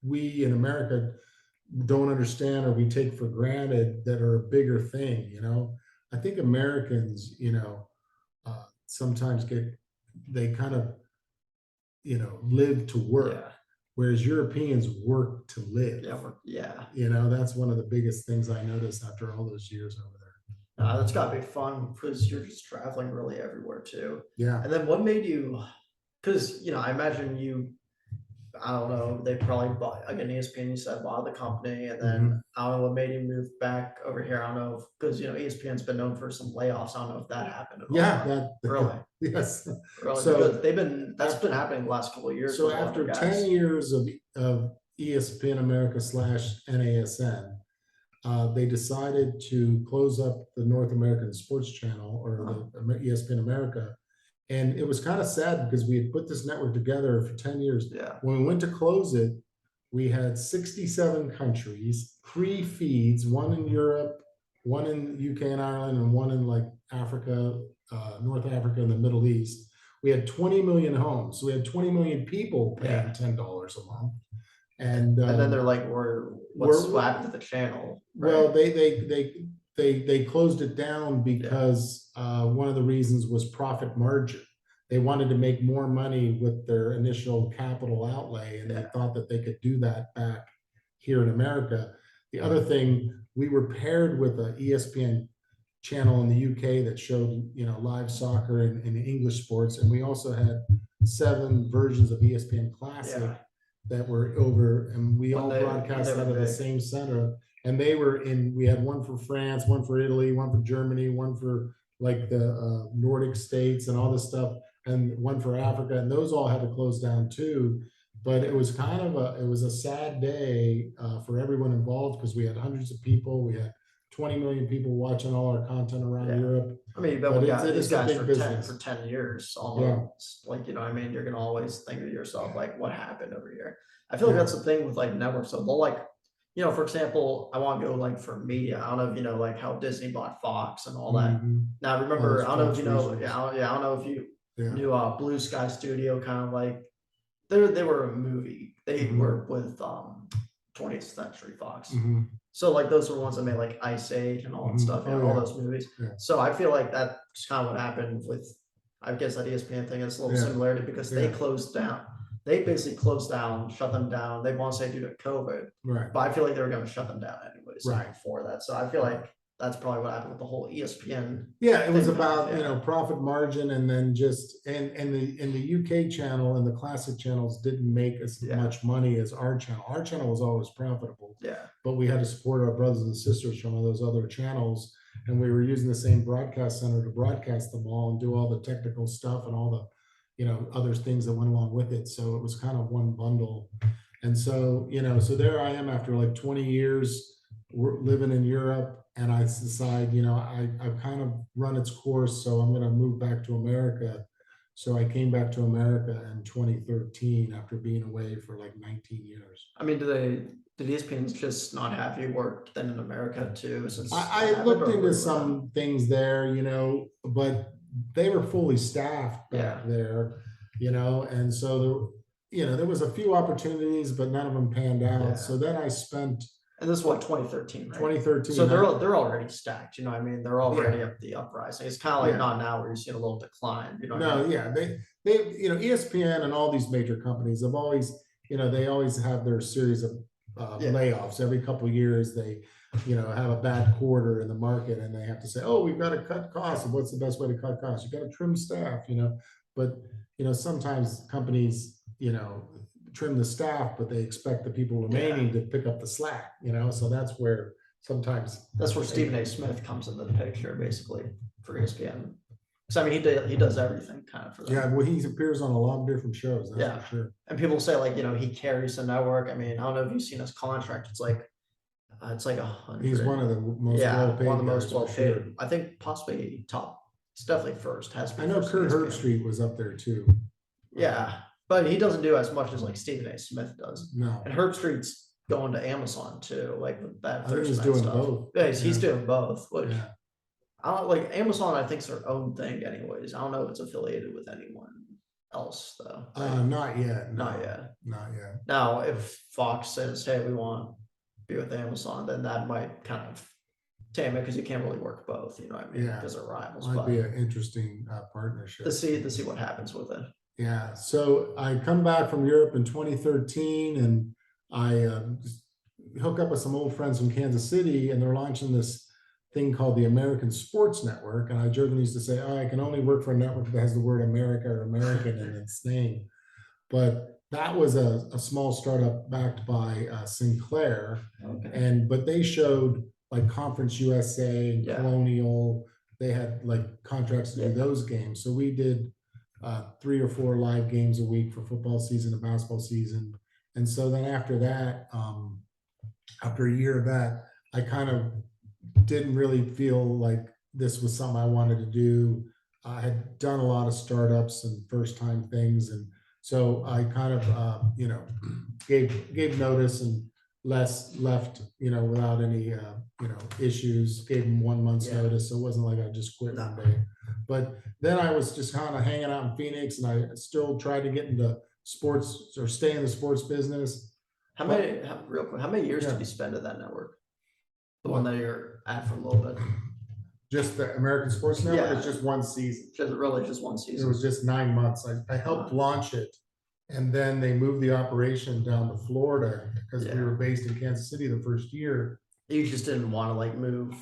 [SPEAKER 2] we in America don't understand or we take for granted that are a bigger thing. I think Americans, sometimes they kind of, live to work, whereas Europeans work to live. That's one of the biggest things I noticed after all those years over there.
[SPEAKER 1] That's gotta be fun because you're just traveling really everywhere too.
[SPEAKER 2] Yeah.
[SPEAKER 1] And then what made you? Because I imagine I don't know. They probably bought, again, ESPN. You said bought the company, and then I don't know what made you move back over here. I don't know because ESPN's been known for some layoffs. I don't know if that happened at all.
[SPEAKER 2] Yeah,
[SPEAKER 1] really.
[SPEAKER 2] Yes.
[SPEAKER 1] Really,
[SPEAKER 2] so
[SPEAKER 1] that's been happening the last couple of years.
[SPEAKER 2] So after 10 years of ESPN America / NASN, they decided to close up the North American Sports Channel or the ESPN America. And it was kind of sad because we had put this network together for 10 years.
[SPEAKER 1] Yeah.
[SPEAKER 2] When we went to close it, we had 67 countries, 3 feeds, one in Europe, one in UK and Ireland, and one in like Africa, North Africa and the Middle East. we had 20 million homes. So we had 20 million people paying
[SPEAKER 1] Yeah.
[SPEAKER 2] $10 a month. And
[SPEAKER 1] then they're like, what happened to the channel? Right?
[SPEAKER 2] Well, they closed it down because one of the reasons was profit margin. They wanted to make more money with their initial capital outlay, and they thought that they could do that back here in America. The other thing, we were paired with an ESPN channel in the UK that showed, live soccer and English sports, and we also had 7 versions of ESPN Classic that were over, and we all broadcast out of the same center. And we had one for France, one for Italy, one for Germany, one for like the Nordic states and all this stuff, and one for Africa, and those all had to close down too. But it was kind of a sad day for everyone involved, because we had hundreds of people. We had 20 million people watching all our content around Europe.
[SPEAKER 1] I mean, but we got these guys for 10 years almost. Like, I mean, you're gonna always think to yourself, like, what happened over here? I feel like that's the thing with like networks. So they'll like, for example, I want to go like for media. I don't know if you know like how Disney bought Fox and all that. Now remember, I don't know if you know, I don't know if you knew Blue Sky Studio, kind of like they were a movie. They were with 20th Century Fox. So like those were the ones that made like Ice Age and all that stuff, all those movies. So I feel like that's kind of what happened with, I guess, that ESPN thing is a little similarity, because they closed down. They basically closed down, shut them down. They want to say due to COVID, but I feel like they were going to shut them down anyways before that. So I feel like that's probably what happened with the whole ESPN.
[SPEAKER 2] Yeah, it was about profit margin, and then just and the UK channel and the classic channels didn't make as much money as our channel. Our channel was always profitable. But we had to support our brothers and sisters from those other channels, and we were using the same broadcast center to broadcast them all and do all the technical stuff and all the other things that went along with it. So it was kind of one bundle. And so, so there I am after like 20 years living in Europe, and I decide, I've kind of run its course, so I'm going to move back to America. So I came back to America in 2013 after being away for like 19 years.
[SPEAKER 1] I mean, did ESPN just not have you work then in America too? Since
[SPEAKER 2] I looked into some things there, but they were fully staffed back there, and so there was a few opportunities, but none of them panned out. So then I spent,
[SPEAKER 1] and this is what, 2013, right?
[SPEAKER 2] 2013.
[SPEAKER 1] So they're already stacked, I mean, they're already up the uprising. It's kind of like not now where you're seeing a little decline,
[SPEAKER 2] No, they ESPN and all these major companies have always, they always have their series of layoffs every couple of years. They have a bad quarter in the market, and they have to say, oh, we've got to cut costs. And what's the best way to cut costs? You got to trim staff, but sometimes companies trim the staff, but they expect the people remaining to pick up the slack, so that's where
[SPEAKER 1] Stephen A. Smith comes into the picture, basically, for ESPN. Because I mean, he does everything kind of for them.
[SPEAKER 2] Well, he appears on a lot of different shows, that's for sure.
[SPEAKER 1] And people say like, he carries the network. I mean, I don't know if you've seen his contract. It's like 100.
[SPEAKER 2] He's one of the most well-paid.
[SPEAKER 1] One of the most well-paid. Sure. I think possibly top. It's definitely first.
[SPEAKER 2] I know Kurt Herbstreit was up there too.
[SPEAKER 1] Yeah, but he doesn't do as much as like Stephen A. Smith does.
[SPEAKER 2] No.
[SPEAKER 1] And Herbstreit's going to Amazon too, like with that.
[SPEAKER 2] I think he's doing both.
[SPEAKER 1] Yeah, he's doing both. Which I don't like. Amazon, I think, is their own thing, anyways. I don't know if it's affiliated with anyone else though. Right?
[SPEAKER 2] Not yet. No.
[SPEAKER 1] Not yet.
[SPEAKER 2] Not yet.
[SPEAKER 1] Now, if Fox says, "Hey, we want to be with Amazon," then that might kind of tame it, because you can't really work both. You know what I mean? Because they're rivals.
[SPEAKER 2] Might be an interesting partnership
[SPEAKER 1] to see what happens with it.
[SPEAKER 2] Yeah. So I come back from Europe in 2013, and I hook up with some old friends from Kansas City, and they're launching this thing called the American Sports Network. And I jokingly used to say, oh, I can only work for a network that has the word America or American in its name. But that was a small startup backed by Sinclair. But they showed like Conference USA and Colonial. They had like contracts to do those games. So we did 3 or 4 live games a week for football season and basketball season. And so then after that, after a year of that, I kind of didn't really feel like this was something I wanted to do. I had done a lot of startups and first time things. And so I kind of, gave notice and left, without any, issues, gave them 1 month's notice. So it wasn't like I just quit one day. But then I was just kind of hanging out in Phoenix, and I still tried to get into sports or stay in the sports business.
[SPEAKER 1] Real quick, how many years
[SPEAKER 2] Yeah.
[SPEAKER 1] did you spend at that network? The
[SPEAKER 2] What?
[SPEAKER 1] one that you're at for a little bit?
[SPEAKER 2] Just the American Sports Network.
[SPEAKER 1] Yeah.
[SPEAKER 2] It's just one season.
[SPEAKER 1] Just one
[SPEAKER 2] It
[SPEAKER 1] season.
[SPEAKER 2] was just 9 months. I helped launch it, and then they moved the operation down to Florida because we were based in Kansas City the first year.
[SPEAKER 1] You just didn't want to like move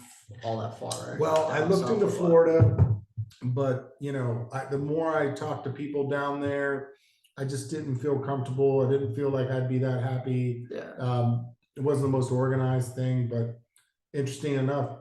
[SPEAKER 1] all that far, right?
[SPEAKER 2] Well, I
[SPEAKER 1] Down
[SPEAKER 2] looked
[SPEAKER 1] south
[SPEAKER 2] into
[SPEAKER 1] or what?
[SPEAKER 2] Florida, but the more I talked to people down there, I just didn't feel comfortable. I didn't feel like I'd be that happy.
[SPEAKER 1] Yeah.
[SPEAKER 2] It wasn't the most organized thing, but interesting enough,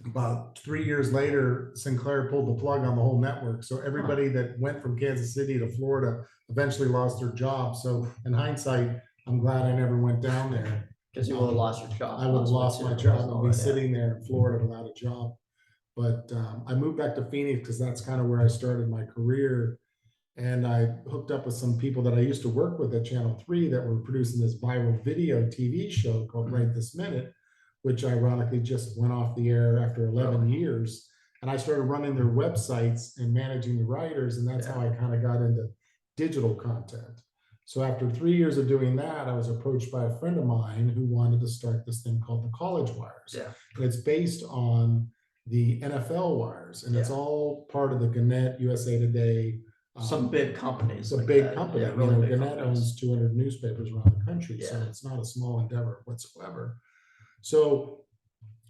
[SPEAKER 2] about 3 years later, Sinclair pulled the plug on the whole network. So everybody that went from Kansas City to Florida eventually lost their job. So in hindsight, I'm glad I never went down there.
[SPEAKER 1] Because you would have lost your job.
[SPEAKER 2] I would have lost my job and be sitting there in Florida without a job. But I moved back to Phoenix because that's kind of where I started my career. And I hooked up with some people that I used to work with at Channel 3 that were producing this viral video TV show called Right This Minute, which ironically just went off the air after 11 years. And I started running their websites and managing the writers. And that's how I kind of got into digital content. So after 3 years of doing that, I was approached by a friend of mine who wanted to start this thing called the College Wires.
[SPEAKER 1] Yeah.
[SPEAKER 2] And it's based on the NFL wires. And it's all part of the Gannett, USA Today.
[SPEAKER 1] Some big companies.
[SPEAKER 2] It's a
[SPEAKER 1] like
[SPEAKER 2] big
[SPEAKER 1] that.
[SPEAKER 2] company.
[SPEAKER 1] Yeah, really big
[SPEAKER 2] Gannett
[SPEAKER 1] companies.
[SPEAKER 2] owns 200 newspapers around the country. So
[SPEAKER 1] Yeah.
[SPEAKER 2] it's not a small endeavor whatsoever. So,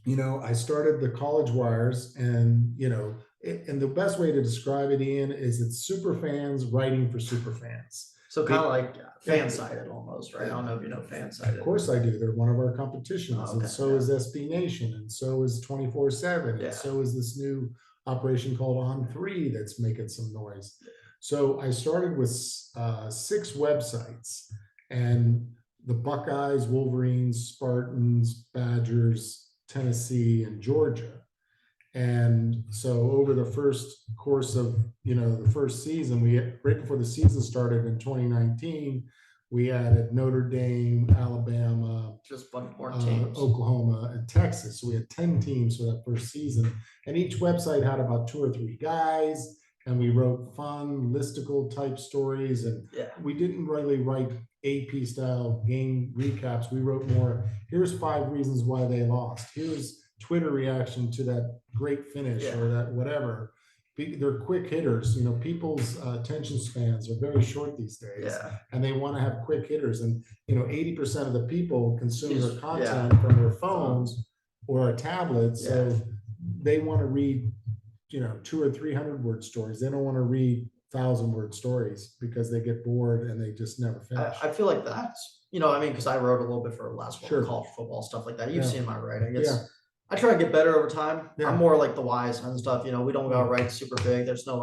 [SPEAKER 2] I started the College Wires, and, and the best way to describe it, Ian, is it's super fans writing for super fans.
[SPEAKER 1] So kind of like fan-sided almost, right? I don't know if you know fan-sided.
[SPEAKER 2] Of course I do. They're one of our competitions.
[SPEAKER 1] Oh, okay.
[SPEAKER 2] And so is SB Nation, and so is 24/7,
[SPEAKER 1] Yeah.
[SPEAKER 2] and so is this new operation called On3 that's making some noise. So I started with 6 websites, and the Buckeyes, Wolverines, Spartans, Badgers, Tennessee, and Georgia. And so over the first course of, the first season, right before the season started in 2019, we added Notre Dame, Alabama,
[SPEAKER 1] Just a bunch more teams.
[SPEAKER 2] Oklahoma, and Texas. So we had 10 teams for that first season. And each website had about 2 or 3 guys. And we wrote fun, listicle type stories. And we didn't really write AP style game recaps. We wrote more, here's 5 reasons why they lost. Here's Twitter reaction to that great finish or that whatever. They're quick hitters. People's attention spans are very short these days, and they want to have quick hitters. And 80% of the people consume their content from their phones or a tablet, so they want to read 200 or 300 word stories. They don't want to read 1,000-word stories because they get bored and they just never finish.
[SPEAKER 1] I feel like that's because I wrote a little bit for last one, college football, stuff like that. You've seen my writing. I try to get better over time. I'm more like the wise and stuff. We don't gotta write super big. There's no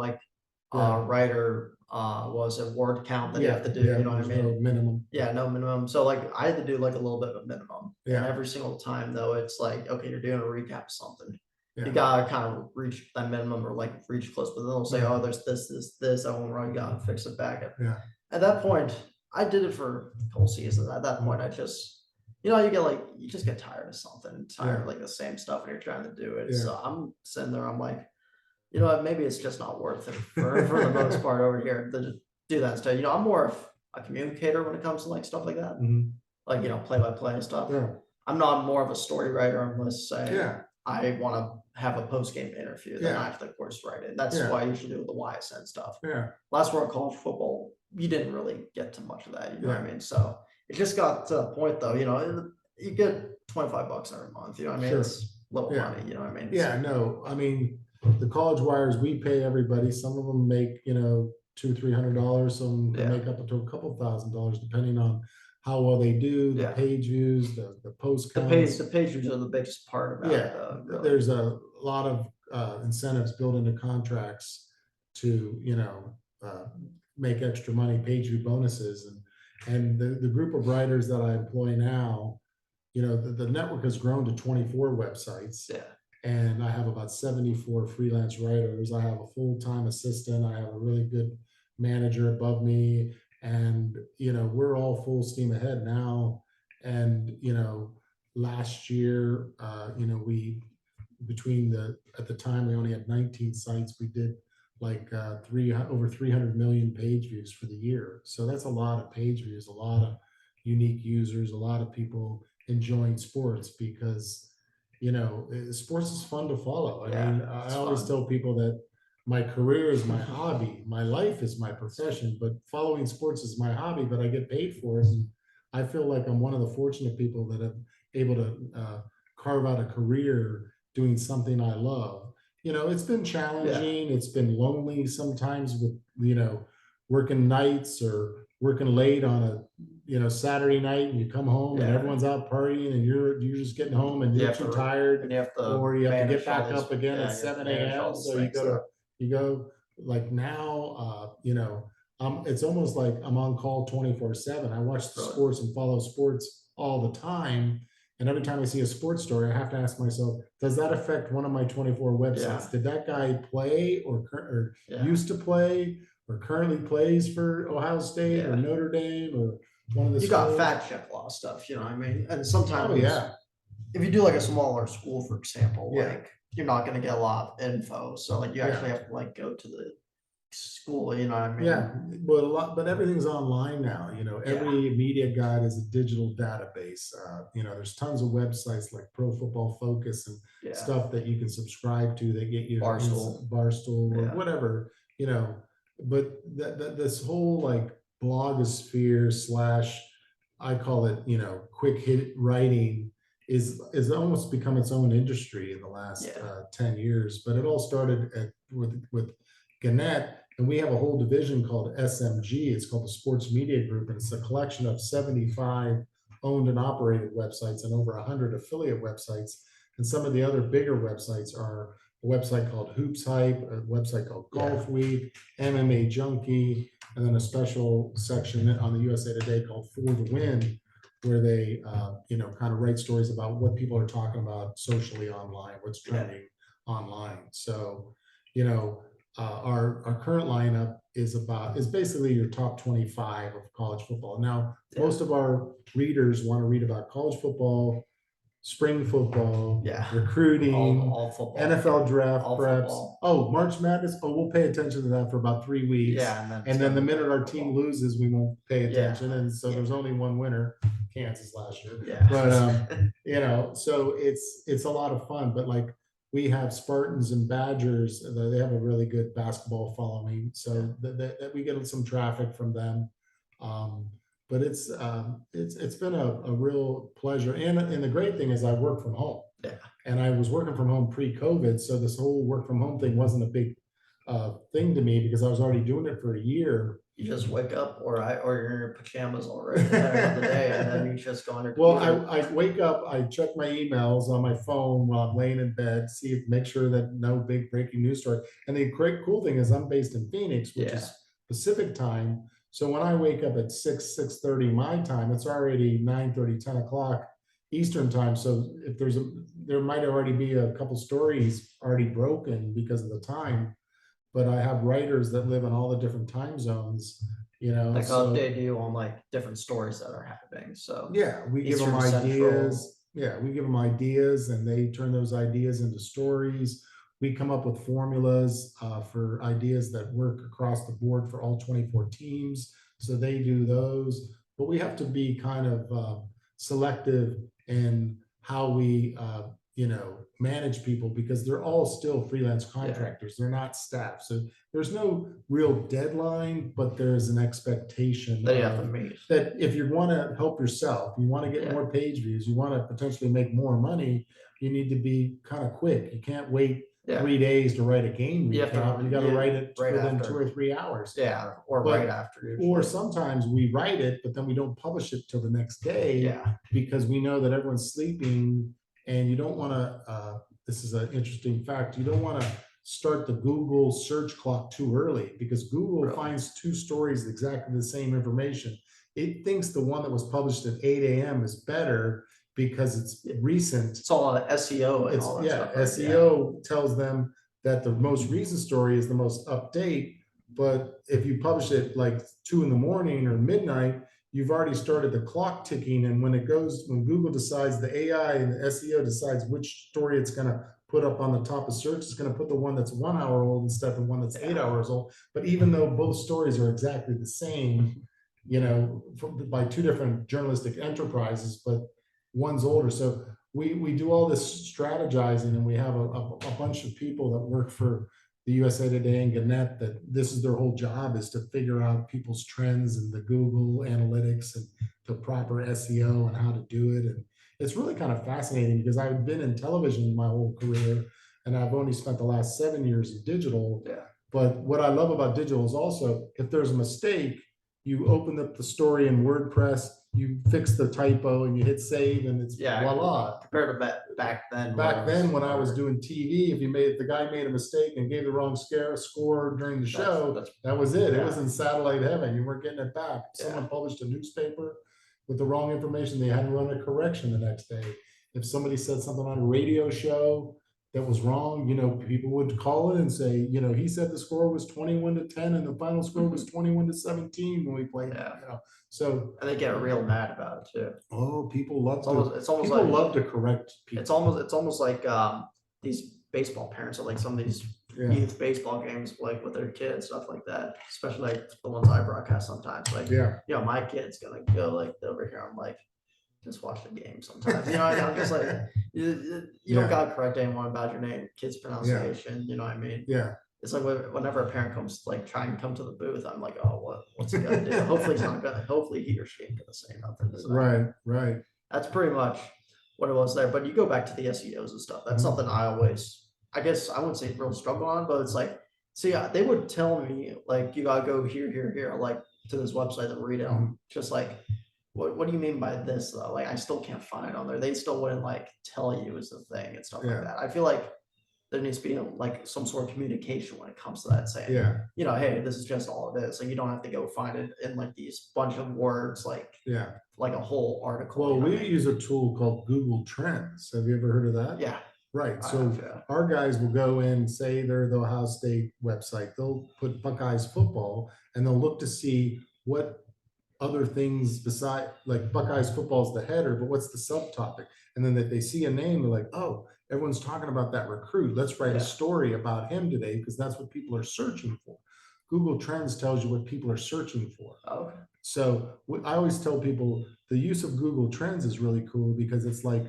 [SPEAKER 1] writer was a word count that you have to do. You know what I mean?
[SPEAKER 2] No minimum.
[SPEAKER 1] Yeah, no minimum. So I had to do a little bit of a minimum.
[SPEAKER 2] Yeah.
[SPEAKER 1] And every single time though, it's like, okay, you're doing a recap of something.
[SPEAKER 2] Yeah.
[SPEAKER 1] You gotta kind of reach that minimum or reach close, but then they'll say, oh, there's this, I won't wrong, you gotta fix it back. At that point, I did it for a couple seasons. At that point, I just you just get tired of something, tired of the same stuff when you're trying to do it. So I'm sitting there, I'm like, maybe it's just not worth it for the most part over here to do that instead. I'm more of a communicator when it comes to stuff like that. Play by play and stuff. I'm not more of a story writer unless say I want to have a post game interview, then I have to of course write it. That's why I usually do the YSN stuff. Last World College Football, you didn't really get to much of that, you know what I mean? So it just got to a point though, you get $25 every month, you know what I mean? It's little money, you know what I mean?
[SPEAKER 2] The College Wires, we pay everybody. Some of them make, $200-$300. Some make up to a couple $1,000 depending on how well they do, the page views, the post counts.
[SPEAKER 1] The page views are the biggest part about it. Really.
[SPEAKER 2] There's a lot of incentives built into contracts to, make extra money, page view bonuses. And the group of writers that I employ now, the network has grown to 24 websites. And I have about 74 freelance writers. I have a full-time assistant. I have a really good manager above me. And, we're all full steam ahead now. And, last year, we between at the time we only had 19 sites, we did like over 300 million page views for the year. So that's a lot of page views, a lot of unique users, a lot of people enjoying sports because, sports is fun to follow. I mean, I always tell people that my career is my hobby, my life is my profession, but following sports is my hobby, but I get paid for it. And I feel like I'm one of the fortunate people that have able to carve out a career doing something I love. It's been challenging. It's been lonely sometimes with, working nights or working late on a, Saturday night, and you come home and everyone's out partying and you're just getting home and you're too tired,
[SPEAKER 1] and you have to
[SPEAKER 2] or you have to get
[SPEAKER 1] manage all
[SPEAKER 2] back
[SPEAKER 1] these-
[SPEAKER 2] up again
[SPEAKER 1] yeah,
[SPEAKER 2] at
[SPEAKER 1] you have to
[SPEAKER 2] 7
[SPEAKER 1] manage all
[SPEAKER 2] a.m.
[SPEAKER 1] these
[SPEAKER 2] So you
[SPEAKER 1] things,
[SPEAKER 2] go like now, it's almost like I'm on call 24/7. I watch the
[SPEAKER 1] Really?
[SPEAKER 2] sports and follow sports all the time. And every time I see a sports story, I have to ask myself, does that affect one of my 24 websites? Did that guy play or used to play or currently plays for Ohio State or Notre Dame or one of the
[SPEAKER 1] You got
[SPEAKER 2] schools?
[SPEAKER 1] fact check a lot of stuff, you know what I mean? And sometimes
[SPEAKER 2] Oh, yeah.
[SPEAKER 1] if you do like a smaller school, for example,
[SPEAKER 2] Yeah.
[SPEAKER 1] like you're not gonna get a lot of info. So like you actually have to like go to the school, you know what I mean?
[SPEAKER 2] Yeah, but everything's online now. Every media guide is a digital database. There's tons of websites like Pro Football Focus and stuff that you can subscribe to that get you Barstool or whatever. But this whole like blogosphere slash, I call it, quick hit writing is almost become its own industry in the last 10 years. But it all started with Gannett. And we have a whole division called SMG. It's called the Sports Media Group, and it's a collection of 75 owned and operated websites and over 100 affiliate websites. And some of the other bigger websites are a website called Hoops Hype, a website called Golf Week, MMA Junkie, and then a special section on the USA Today called For the Win, where they, kind of write stories about what people are talking about socially online, what's trending online. So, our current lineup is basically your top 25 of college football. Now, most of our readers want to read about college football, spring football, recruiting,
[SPEAKER 1] all football,
[SPEAKER 2] NFL draft
[SPEAKER 1] all
[SPEAKER 2] preps.
[SPEAKER 1] football.
[SPEAKER 2] Oh, March Madness. Oh, we'll pay attention to that for about 3 weeks.
[SPEAKER 1] Yeah,
[SPEAKER 2] and then the minute our team loses, we won't pay attention. And so
[SPEAKER 1] Yeah.
[SPEAKER 2] there's only one winner, Kansas last year.
[SPEAKER 1] Yeah.
[SPEAKER 2] But so it's a lot of fun. But like, we have Spartans and Badgers. They have a really good basketball following, so that we get some traffic from them. But it's been a real pleasure, and the great thing is I work from home. And I was working from home pre-COVID, so this whole work from home thing wasn't a big thing to me because I was already doing it for a year.
[SPEAKER 1] You just wake up, or you're in your pajamas already, depending on the day, and then you just go on your
[SPEAKER 2] Well,
[SPEAKER 1] computer.
[SPEAKER 2] I wake up, I check my emails on my phone while I'm laying in bed, make sure that no big breaking news story. And the great cool thing is I'm based in Phoenix, which is Pacific time. So when I wake up at 6:30 my time, it's already 9:30, 10 o'clock Eastern time. So if there might already be a couple stories already broken because of the time. But I have writers that live in all the different time zones,
[SPEAKER 1] Like
[SPEAKER 2] so
[SPEAKER 1] update you on like different stories that are happening. So
[SPEAKER 2] we give them
[SPEAKER 1] Eastern
[SPEAKER 2] ideas. We give them ideas and they turn those ideas into stories. We come up with formulas for ideas that work across the board for all 24 teams. So they do those, but we have to be kind of selective in how we manage people because they're all still freelance contractors. They're not staff. So there's no real deadline, but there's an expectation
[SPEAKER 1] that you have to meet.
[SPEAKER 2] That if you want to help yourself, you want to get more page views, you want to potentially make more money, you need to be kind of quick. You can't wait 3 days to write a game recap. You got to write it within 2 or 3 hours.
[SPEAKER 1] Right after. Usually.
[SPEAKER 2] Or sometimes we write it, but then we don't publish it till the next day because we know that everyone's sleeping. And you don't want to, this is an interesting fact, you don't want to start the Google search clock too early because Google finds 2 stories exactly the same information. It thinks the one that was published at 8 a.m. is better because it's recent.
[SPEAKER 1] It's all SEO and all that stuff. Right?
[SPEAKER 2] SEO tells them that the most recent story is the most update. But if you publish it like 2 in the morning or midnight, you've already started the clock ticking. And when Google decides, the AI and the SEO decides which story it's going to put up on the top of search is going to put the one that's 1 hour old instead of one that's 8 hours old. But even though both stories are exactly the same, by two different journalistic enterprises, but one's older. So we do all this strategizing, and we have a bunch of people that work for the USA Today and Gannett that this is their whole job, is to figure out people's trends and the Google analytics and the proper SEO and how to do it. And it's really kind of fascinating because I've been in television my whole career, and I've only spent the last 7 years in digital.
[SPEAKER 1] Yeah.
[SPEAKER 2] But what I love about digital is also, if there's a mistake, you open up the story in WordPress, you fix the typo, and you hit save, and it's voila.
[SPEAKER 1] Compared to back then.
[SPEAKER 2] Back then, when I was doing TV, if the guy made a mistake and gave the wrong score during the show, that was it. It was in satellite heaven. You weren't getting it back. Someone published a newspaper with the wrong information, they had to run a correction the next day. If somebody said something on a radio show that was wrong, people would call in and say, he said the score was 21-10 and the final score was 21-17 when we played. So,
[SPEAKER 1] and they get real mad about it too.
[SPEAKER 2] Oh, people love
[SPEAKER 1] love
[SPEAKER 2] to correct people.
[SPEAKER 1] It's almost like these baseball parents at like some of these youth baseball games, like with their kids, stuff like that. Especially like the ones I broadcast sometimes. Like, my kid's gonna go like over here. I'm like, just watch the game sometimes. I'm just like, you don't gotta correct anyone about your name, kid's pronunciation. You know what I mean?
[SPEAKER 2] Yeah.
[SPEAKER 1] It's like whenever a parent comes, like, try and come to the booth, I'm like, oh, what's he gonna do? Hopefully he or she ain't gonna say nothing. So
[SPEAKER 2] right.
[SPEAKER 1] That's pretty much what it was there. But you go back to the SEOs and stuff. That's something I guess I wouldn't say real struggle on, but it's like, they would tell me, like, you gotta go here, like, to this website and read it. Just like, what do you mean by this though? Like, I still can't find it on there. They still wouldn't like tell you is the thing and stuff like that. I feel like there needs to be like some sort of communication when it comes to that, saying, hey, this is just all it is. So you don't have to go find it in like these bunch of words, like a whole article.
[SPEAKER 2] Well, we use a tool called Google Trends. Have you ever heard of that?
[SPEAKER 1] Yeah.
[SPEAKER 2] Right. So our guys will go in, say they're the Ohio State website. They'll put Buckeyes football, and they'll look to see what other things beside, like, Buckeyes football is the header, but what's the subtopic? And then that they see a name, they're like, oh, everyone's talking about that recruit. Let's write a story about him today, because that's what people are searching for. Google Trends tells you what people are searching for.
[SPEAKER 1] Okay.
[SPEAKER 2] So I always tell people the use of Google Trends is really cool, because it's like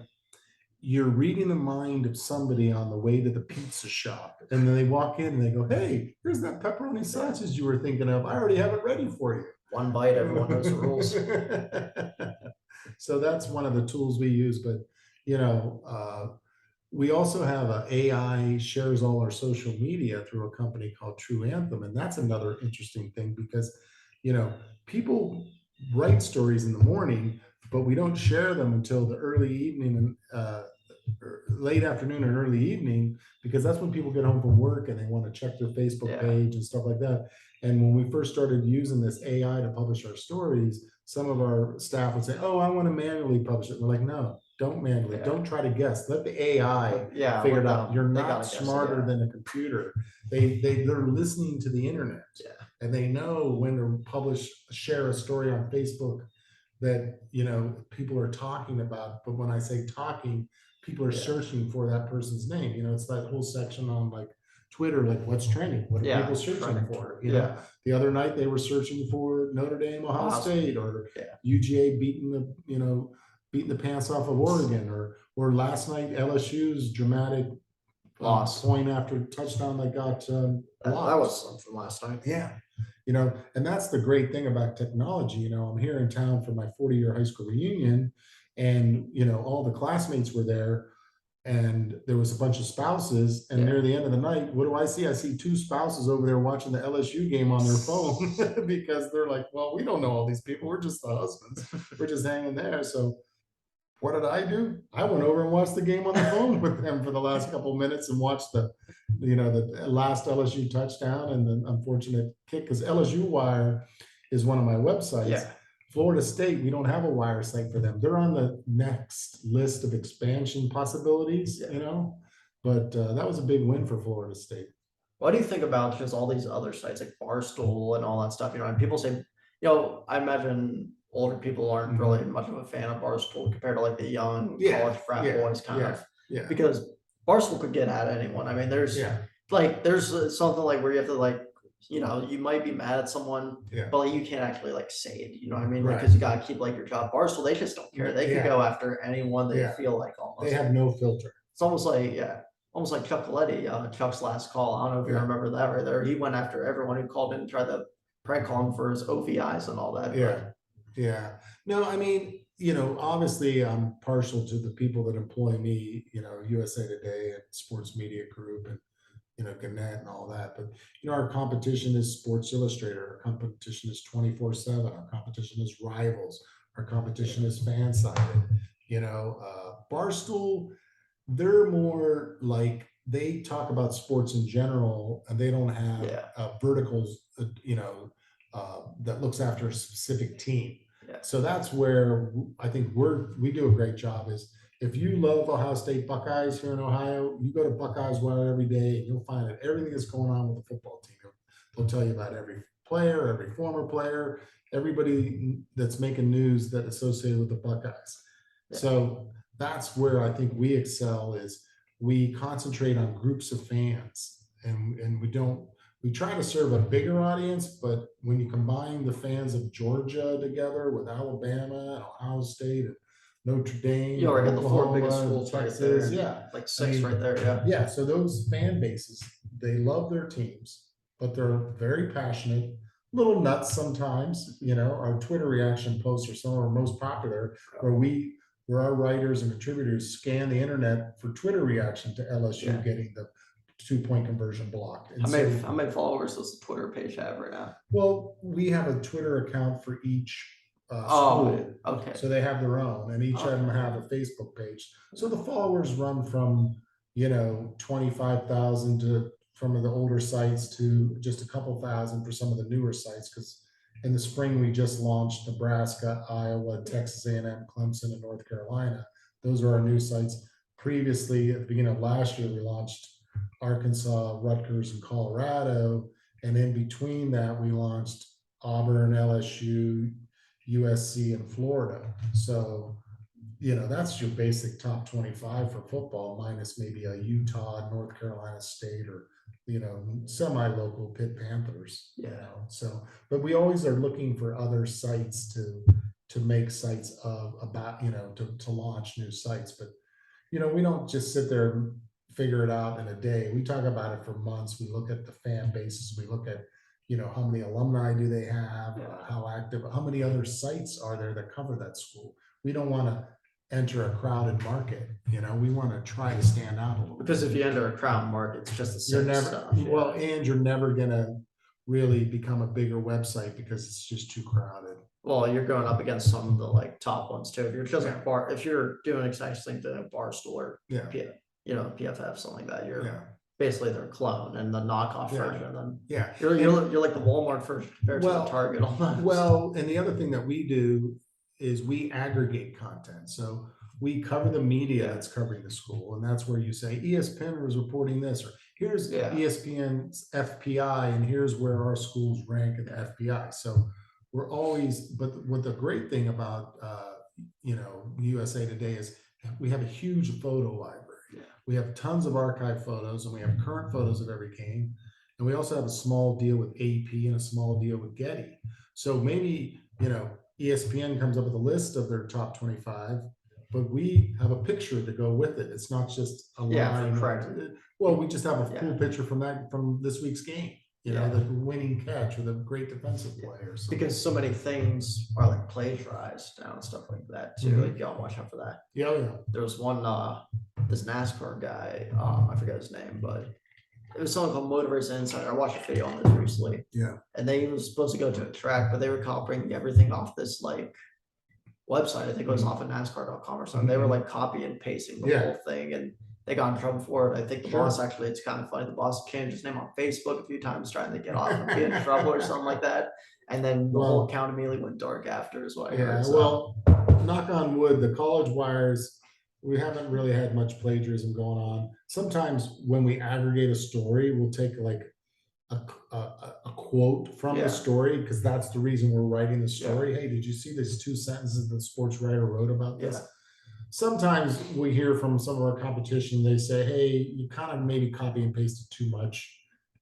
[SPEAKER 2] you're reading the mind of somebody on the way to the pizza shop. And then they walk in and they go, hey, here's that pepperoni sausage you were thinking of. I already have it ready for you.
[SPEAKER 1] One bite, everyone knows the rules.
[SPEAKER 2] So that's one of the tools we use. But, we also have a AI shares all our social media through a company called True Anthem. And that's another interesting thing, because, people write stories in the morning, but we don't share them until the early evening and late afternoon and early evening, because that's when people get home from work and they want to check their Facebook page and stuff like that. And when we first started using this AI to publish our stories, some of our staff would say, oh, I want to manually publish it. We're like, no, don't manually. Don't try to guess. Let the AI figure it out. You're not smarter than a computer. They're listening to the internet, and they know when to share a story on Facebook that people are talking about. But when I say talking, people are searching for that person's name. It's that whole section on like Twitter, like, what's trending? What are people searching for? The other night they were searching for Notre Dame, Ohio State, or UGA beating the pants off of Oregon, or last night LSU's dramatic loss, point after touchdown that got blocked.
[SPEAKER 1] That was something last night.
[SPEAKER 2] Yeah. And that's the great thing about technology. I'm here in town for my 40-year high school reunion, and all the classmates were there, and there was a bunch of spouses, and near the end of the night, what do I see? I see two spouses over there watching the LSU game on their phone because they're like, well, we don't know all these people. We're just the husbands. We're just hanging there. So what did I do? I went over and watched the game on the phone with them for the last couple of minutes and watched the last LSU touchdown and the unfortunate kick, because LSU Wire is one of my websites.
[SPEAKER 1] Yeah.
[SPEAKER 2] Florida State, we don't have a wire site for them. They're on the next list of expansion possibilities, but that was a big win for Florida State.
[SPEAKER 1] What do you think about just all these other sites like Barstool and all that stuff? And people say, I imagine older people aren't really much of a fan of Barstool compared to like the young college frat boys kind of.
[SPEAKER 2] Yeah.
[SPEAKER 1] Because Barstool could get at anyone. I mean, there's something like where you have to like, you might be mad at someone, but like you can't actually like say it. You know what I mean? Like, because you gotta keep like your job. Barstool, they just don't care. They could go after anyone they feel like almost.
[SPEAKER 2] They have no filter.
[SPEAKER 1] It's almost like Chuck Coletti, Chuck's last call. I don't know if you remember that right there. He went after everyone who called in and tried to prank call him for his OVIs and all that.
[SPEAKER 2] Yeah. No, I mean, obviously I'm partial to the people that employ me, USA Today and Sports Media Group and, Gannett and all that. But, our competition is Sports Illustrated. Our competition is 24/7. Our competition is Rivals. Our competition is Fansided. Barstool, they're more like they talk about sports in general and they don't have verticals, that looks after a specific team. So that's where I think we do a great job is if you love Ohio State Buckeyes here in Ohio, you go to Buckeyes Wire every day and you'll find out everything that's going on with the football team. They'll tell you about every player, every former player, everybody that's making news that associated with the Buckeyes. So that's where I think we excel is we concentrate on groups of fans and we try to serve a bigger audience, but when you combine the fans of Georgia together with Alabama and Ohio State and Notre Dame,
[SPEAKER 1] You already got the four
[SPEAKER 2] Oklahoma,
[SPEAKER 1] biggest schools
[SPEAKER 2] Texas,
[SPEAKER 1] right there. Like six right there.
[SPEAKER 2] Yeah. So those fan bases, they love their teams, but they're very passionate, a little nuts sometimes. Our Twitter reaction posts are some of our most popular, where our writers and contributors scan the internet for Twitter reaction to LSU getting the 2-point conversion blocked. And
[SPEAKER 1] how many followers does the Twitter page have right now?
[SPEAKER 2] Well, we have a Twitter account for each school.
[SPEAKER 1] Okay.
[SPEAKER 2] So they have their own, and each of them have a Facebook page. So the followers run from 25,000 to from the older sites to just a couple thousand for some of the newer sites. Because in the spring we just launched Nebraska, Iowa, Texas A&M, Clemson, and North Carolina. Those are our new sites. Previously, at the beginning of last year, we launched Arkansas, Rutgers, and Colorado. And in between that, we launched Auburn, LSU, USC, and Florida. So, that's your basic top 25 for football, minus maybe a Utah, North Carolina State, or, semi-local Pitt Panthers. So, but we always are looking for other sites to make sites about, to launch new sites. But, we don't just sit there and figure it out in a day. We talk about it for months. We look at the fan bases. We look at, how many alumni do they have, how active, how many other sites are there that cover that school. We don't want to enter a crowded market. We want to try to stand out a little bit.
[SPEAKER 1] Because if you enter a crowded market, it's just the same stuff.
[SPEAKER 2] And you're never going to really become a bigger website because it's just too crowded.
[SPEAKER 1] Well, you're going up against some of the like top ones too. If you're just if you're doing exactly thing to Barstool or PFF, something like that, you're basically their clone and the knockoff version of them. You're like the Walmart version compared to the Target almost.
[SPEAKER 2] Well, and the other thing that we do is we aggregate content. So we cover the media that's covering the school, and that's where you say ESPN was reporting this, or here's ESPN's FPI, and here's where our schools rank in the FPI. So we're always, but what the great thing about USA Today is we have a huge photo library. We have tons of archive photos, and we have current photos of every game. And we also have a small deal with AP and a small deal with Getty. So maybe, ESPN comes up with a list of their top 25, but we have a picture to go with it. It's not just a line. Well, we just have a cool picture from this week's game. The winning catch or the great defensive play or something.
[SPEAKER 1] Because so many things are like plagiarized now and stuff like that too. Like y'all watch out for that. There was one this NASCAR guy, I forget his name, but it was something called Motorist Insider. I watched a video on this recently. And they were supposed to go to a track, but they were copying everything off this like website. I think it was off of NASCAR.com or something. They were like copy and pasting the whole thing, and they got in trouble for it. I think the boss actually, it's kind of funny. The boss changed his name on Facebook a few times trying to get off and get in trouble or something like that. And then the whole account immediately went dark after is what I heard.
[SPEAKER 2] Well, knock on wood, the college wires, we haven't really had much plagiarism going on. Sometimes when we aggregate a story, we'll take like a quote from the story, because that's the reason we're writing the story. Hey, did you see these two sentences the sports writer wrote about this? sometimes we hear from some of our competition, they say, hey, you kind of maybe copy and pasted too much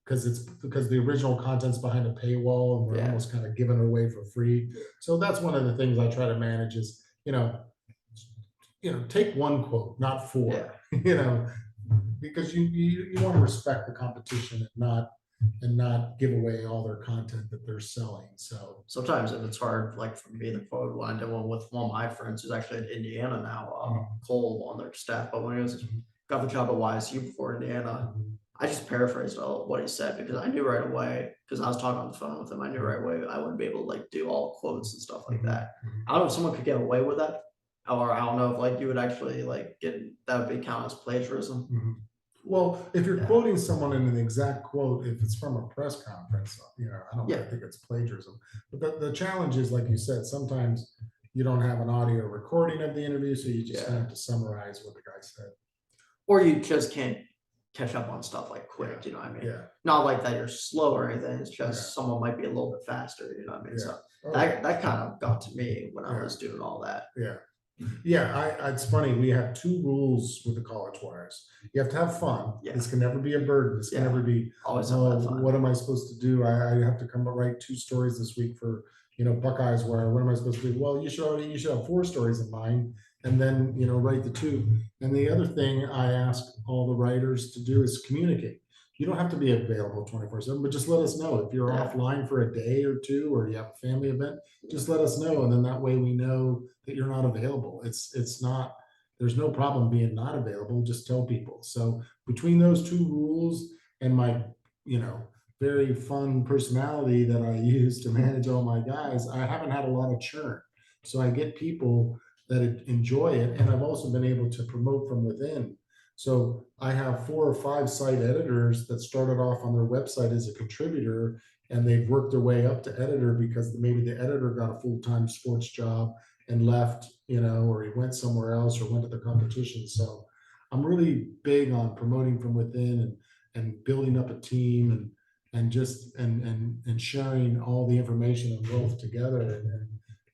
[SPEAKER 2] because the original content's behind a paywall and we're
[SPEAKER 1] Yeah.
[SPEAKER 2] almost kind of giving it away for free. So that's one of the things I try to manage is, take one quote, not four, because you want to respect the competition and not give away all their content that they're selling. So
[SPEAKER 1] sometimes if it's hard, like for me, the quote one, I did one with one of my friends who's actually in Indiana now, Cole on their staff, but when he was got the job at YSU before Indiana, I just paraphrased all what he said because I knew right away, because I was talking on the phone with him, I knew right away I wouldn't be able to like do all quotes and stuff like that. I don't know if someone could get away with that, or I don't know if like you would actually like that would be counted as plagiarism.
[SPEAKER 2] Well, if you're quoting someone in an exact quote, if it's from a press conference, I don't think it's plagiarism. But the challenge is, like you said, sometimes you don't have an audio recording of the interview, so you just have to summarize what the guy said.
[SPEAKER 1] Or you just can't catch up on stuff like quick, you know what I mean? Yeah. Not like that you're slow or anything, it's just someone might be a little bit faster, you know what I mean? So that kind of got to me when I was doing all that.
[SPEAKER 2] It's funny. We have two rules with the college wires. You have to have fun. This can never be a burden. This can never be,
[SPEAKER 1] always
[SPEAKER 2] what am I supposed to do? I have to come write 2 stories this week for, Buckeyes wire. What am I supposed to do? Well, you should have 4 stories in mind and then, write the 2. And the other thing I ask all the writers to do is communicate. You don't have to be available 24/7, but just let us know if you're offline for a day or 2, or you have a family event, just let us know. And then that way we know that you're not available. It's not, there's no problem being not available. Just tell people. So between those 2 rules and my, very fun personality that I use to manage all my guys, I haven't had a lot of churn. So I get people that enjoy it. And I've also been able to promote from within. So I have 4 or 5 site editors that started off on their website as a contributor, and they've worked their way up to editor because maybe the editor got a full-time sports job and left, or he went somewhere else or went to the competition. So I'm really big on promoting from within and building up a team and just and sharing all the information and wealth together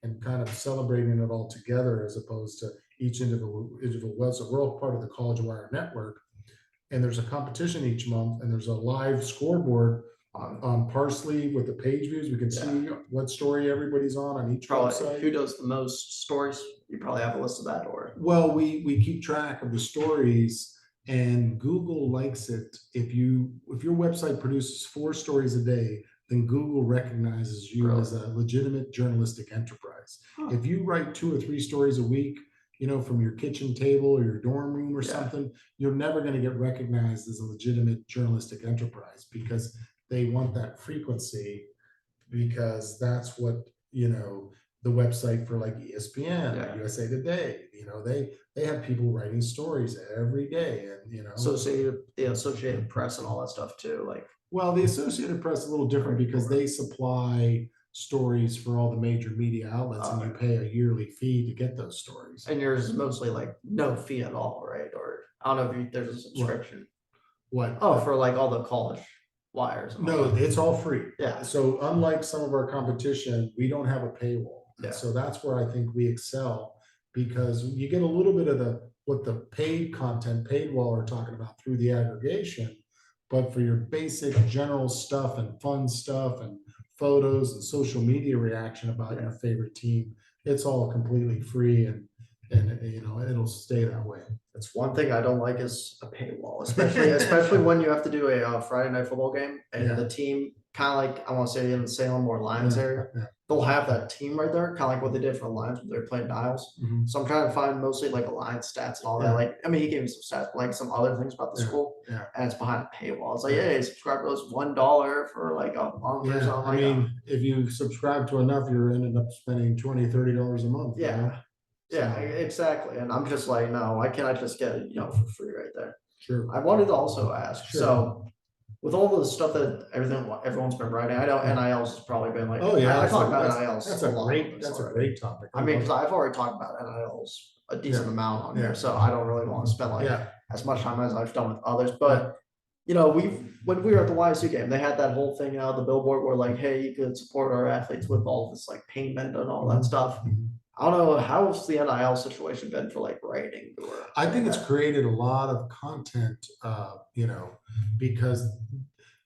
[SPEAKER 2] and kind of celebrating it all together as opposed to each individual web. So we're all part of the College Wire network, and there's a competition each month, and there's a live scoreboard on Parsley with the page views. We can see what story everybody's on each website.
[SPEAKER 1] Who does the most stories? You probably have a list of that, or
[SPEAKER 2] well, we keep track of the stories, and Google likes it. If your website produces 4 stories a day, then Google recognizes you as a legitimate journalistic enterprise. If you write 2 or 3 stories a week, from your kitchen table or your dorm room or something, you're never going to get recognized as a legitimate journalistic enterprise because they want that frequency, because that's what, the website for like ESPN, USA Today, they have people writing stories every day, and
[SPEAKER 1] Associated Press and all that stuff too. Like,
[SPEAKER 2] well, the Associated Press is a little different because they supply stories for all the major media outlets, and you pay a yearly fee to get those stories.
[SPEAKER 1] And yours is mostly like no fee at all, right? Or I don't know if there's a subscription.
[SPEAKER 2] What?
[SPEAKER 1] Oh, for like all the college wires.
[SPEAKER 2] No, it's all free.
[SPEAKER 1] Yeah.
[SPEAKER 2] So unlike some of our competition, we don't have a paywall.
[SPEAKER 1] Yeah.
[SPEAKER 2] So that's where I think we excel, because you get a little bit of what the paid content, paid wall are talking about through the aggregation, but for your basic general stuff and fun stuff and photos and social media reaction about your favorite team, it's all completely free, and it'll stay that way.
[SPEAKER 1] That's one thing I don't like is a paywall, especially when you have to do a Friday night football game and the team kind of like, I want to say in the Salem or Lions area, they'll have that team right there, kind of like what they did for the Lions when they're playing Niles. So I'm trying to find mostly like Alliance stats and all that. Like, I mean, he gave me some stats, but like some other things about the school, and it's behind a paywall. It's like, hey, subscribe to us $1 for like a month or something.
[SPEAKER 2] I mean, if you subscribe to enough, you're ended up spending $20, $30 a month.
[SPEAKER 1] Yeah, exactly. And I'm just like, no, why can't I just get it, for free right there?
[SPEAKER 2] Sure.
[SPEAKER 1] I wanted to also ask, so with all the stuff that everyone's been writing, I know NILs has probably been like, I talk about NILs.
[SPEAKER 2] That's a great topic.
[SPEAKER 1] I mean, because I've already talked about NILs a decent amount on here, so I don't really want to spend like as much time as I've done with others. But when we were at the YSU game, they had that whole thing out the billboard where like, hey, you could support our athletes with all this like payment and all that stuff. I don't know, how's the NIL situation been for like writing or
[SPEAKER 2] I
[SPEAKER 1] any
[SPEAKER 2] think
[SPEAKER 1] of
[SPEAKER 2] it's
[SPEAKER 1] that?
[SPEAKER 2] created a lot of content, because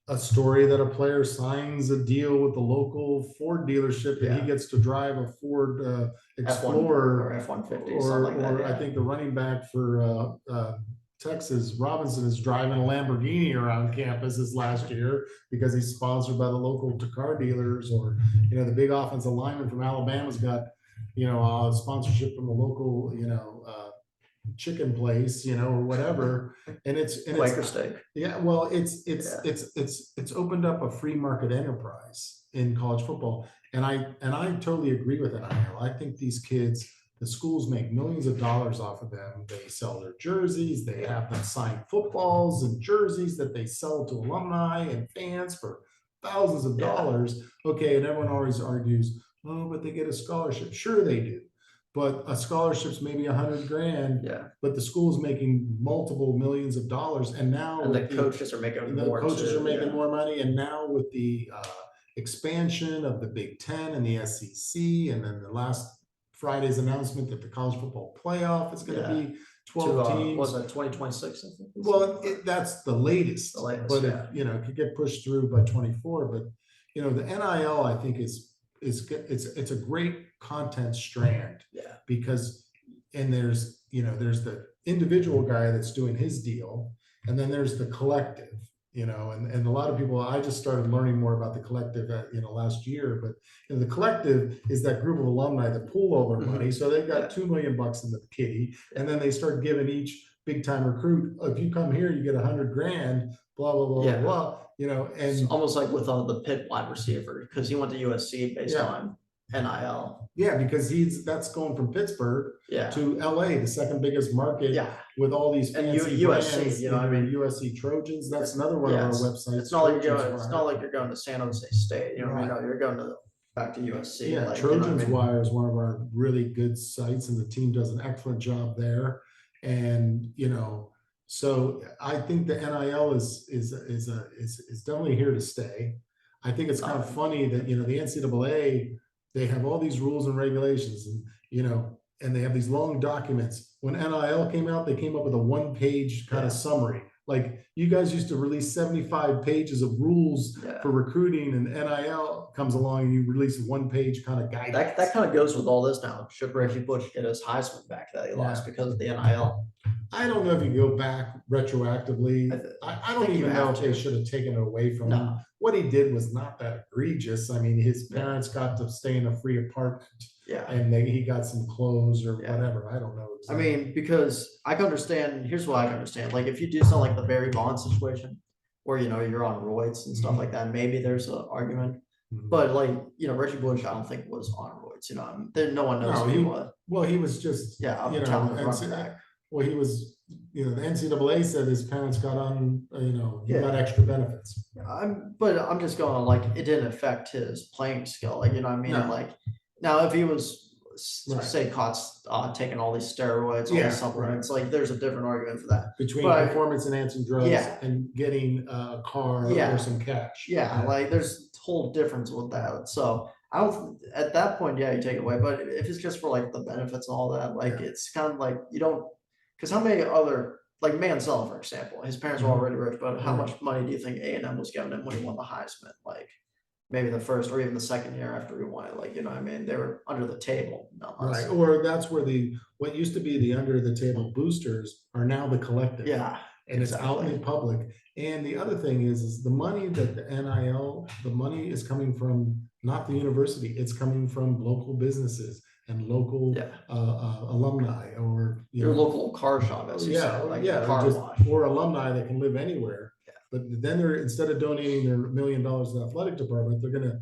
[SPEAKER 2] a story that a player signs a deal with the local Ford dealership and he
[SPEAKER 1] Yeah,
[SPEAKER 2] gets to drive a Ford
[SPEAKER 1] F1 or
[SPEAKER 2] Explorer,
[SPEAKER 1] F-150, something like that,
[SPEAKER 2] or I
[SPEAKER 1] yeah.
[SPEAKER 2] think the running back for Texas, Robinson, is driving a Lamborghini around campus this last year because he's sponsored by the local car dealers, or the big offensive lineman from Alabama's got sponsorship from the local chicken place, or whatever. And it's
[SPEAKER 1] Quaker steak,
[SPEAKER 2] yeah, well, it's it's
[SPEAKER 1] yeah.
[SPEAKER 2] it's it's it's opened up a free market enterprise in college football, and I totally agree with NIL. I think these kids, the schools make millions of dollars off of them. They sell their jerseys, they have them sign footballs and jerseys that they sell to alumni and fans for thousands of
[SPEAKER 1] Yeah,
[SPEAKER 2] dollars. Okay, and everyone always argues, oh, but they get a scholarship. Sure they do, but a scholarship's maybe 100 grand,
[SPEAKER 1] yeah.
[SPEAKER 2] but the school's making multiple millions of dollars. And now
[SPEAKER 1] And the
[SPEAKER 2] with
[SPEAKER 1] coaches are making
[SPEAKER 2] the
[SPEAKER 1] more
[SPEAKER 2] coaches are
[SPEAKER 1] too,
[SPEAKER 2] making
[SPEAKER 1] yeah.
[SPEAKER 2] more money, and now with the expansion of the Big Ten and the SEC, and then the last Friday's announcement that the college football playoff is going to
[SPEAKER 1] Yeah.
[SPEAKER 2] be
[SPEAKER 1] To
[SPEAKER 2] 12
[SPEAKER 1] was
[SPEAKER 2] teams.
[SPEAKER 1] it 2026? I think.
[SPEAKER 2] Well, that's the latest,
[SPEAKER 1] The latest,
[SPEAKER 2] but
[SPEAKER 1] yeah.
[SPEAKER 2] it could get pushed through by 24. But the NIL, I think, it's a great content strand,
[SPEAKER 1] Yeah,
[SPEAKER 2] because and there's the individual guy that's doing his deal, and then there's the collective, and a lot of people, I just started learning more about the collective last year. But the collective is that group of alumni that pool all their money, so they've got
[SPEAKER 1] Yeah.
[SPEAKER 2] $2 million in the kitty, and then they start giving each big time recruit, if you come here you get 100 grand, blah blah blah
[SPEAKER 1] Yeah.
[SPEAKER 2] blah,
[SPEAKER 1] It's
[SPEAKER 2] and
[SPEAKER 1] almost like with the Pitt wide receiver, because he went to USC based
[SPEAKER 2] yeah,
[SPEAKER 1] on NIL.
[SPEAKER 2] yeah, because that's going from Pittsburgh
[SPEAKER 1] Yeah,
[SPEAKER 2] to LA, the second biggest market,
[SPEAKER 1] yeah.
[SPEAKER 2] with all these
[SPEAKER 1] And
[SPEAKER 2] fancy
[SPEAKER 1] USC,
[SPEAKER 2] brands,
[SPEAKER 1] you know what I
[SPEAKER 2] and
[SPEAKER 1] mean?
[SPEAKER 2] your USC Trojans. That's another one of
[SPEAKER 1] Yeah,
[SPEAKER 2] our
[SPEAKER 1] it's
[SPEAKER 2] websites,
[SPEAKER 1] not like you're
[SPEAKER 2] Trojans
[SPEAKER 1] going. It's not
[SPEAKER 2] Wire.
[SPEAKER 1] like you're going to San Jose State. You know what I mean?
[SPEAKER 2] Right.
[SPEAKER 1] No, you're going to back to USC.
[SPEAKER 2] Yeah,
[SPEAKER 1] Like,
[SPEAKER 2] Trojans
[SPEAKER 1] I mean?
[SPEAKER 2] Wire is one of our really good sites, and the team does an excellent job there. And so I think the NIL is definitely here to stay. I think it's kind of funny that the NCAA, they have all these rules and regulations, and and they have these long documents. When NIL came out, they came up with a one-page kind of summary. Like, you guys used to release 75 pages of rules for recruiting, and NIL comes along and you release a one-page kind of guidance.
[SPEAKER 1] That kind of goes with all this now. Should Reggie Bush get his Heisman back that he lost because of the NIL?
[SPEAKER 2] I don't know if you go back retroactively. I don't even know if they should have taken it away from him. What he did was not that egregious. I mean, his parents got to stay in a free apartment.
[SPEAKER 1] Yeah.
[SPEAKER 2] And he got some clothes or whatever. I don't know exactly.
[SPEAKER 1] I mean, because I can understand, here's what I can understand. Like, if you do something like the Barry Bonds situation, where you're on roids and stuff like that, maybe there's an argument. But like, Reggie Bush, I don't think was on roids. No one knows who he was.
[SPEAKER 2] Well, he was just
[SPEAKER 1] running back.
[SPEAKER 2] Well, he was, the NCAA said his parents got on, he got extra benefits.
[SPEAKER 1] But I'm just going, like, it didn't affect his playing skill. Like, you know what I mean?
[SPEAKER 2] No.
[SPEAKER 1] Like, now if he was
[SPEAKER 2] Right.
[SPEAKER 1] say caught taking all these steroids, all these supplements, like, there's a different argument for that.
[SPEAKER 2] Between performance enhancing drugs and getting a car or some cash.
[SPEAKER 1] Yeah, like, there's a whole difference with that. So I don't, at that point, you take it away. But if it's just for like the benefits and all that, like, it's kind of like you don't, because how many other, like Mansell, for example, his parents were already rich, but how much money do you think A&M was giving him when he won the Heisman? Like, maybe the first or even the second year after he won it, like, what I mean? They were under the table.
[SPEAKER 2] Right. Or that's where what used to be the under the table boosters are now the collective.
[SPEAKER 1] Yeah.
[SPEAKER 2] And it's out in the public. And the other thing is the money that the NIL, the money is coming from not the university, it's coming from local businesses and local alumni, or
[SPEAKER 1] your local car shop, as you say, like car wash,
[SPEAKER 2] or alumni that can live anywhere. But then instead of donating their $1 million to the athletic department, they're going to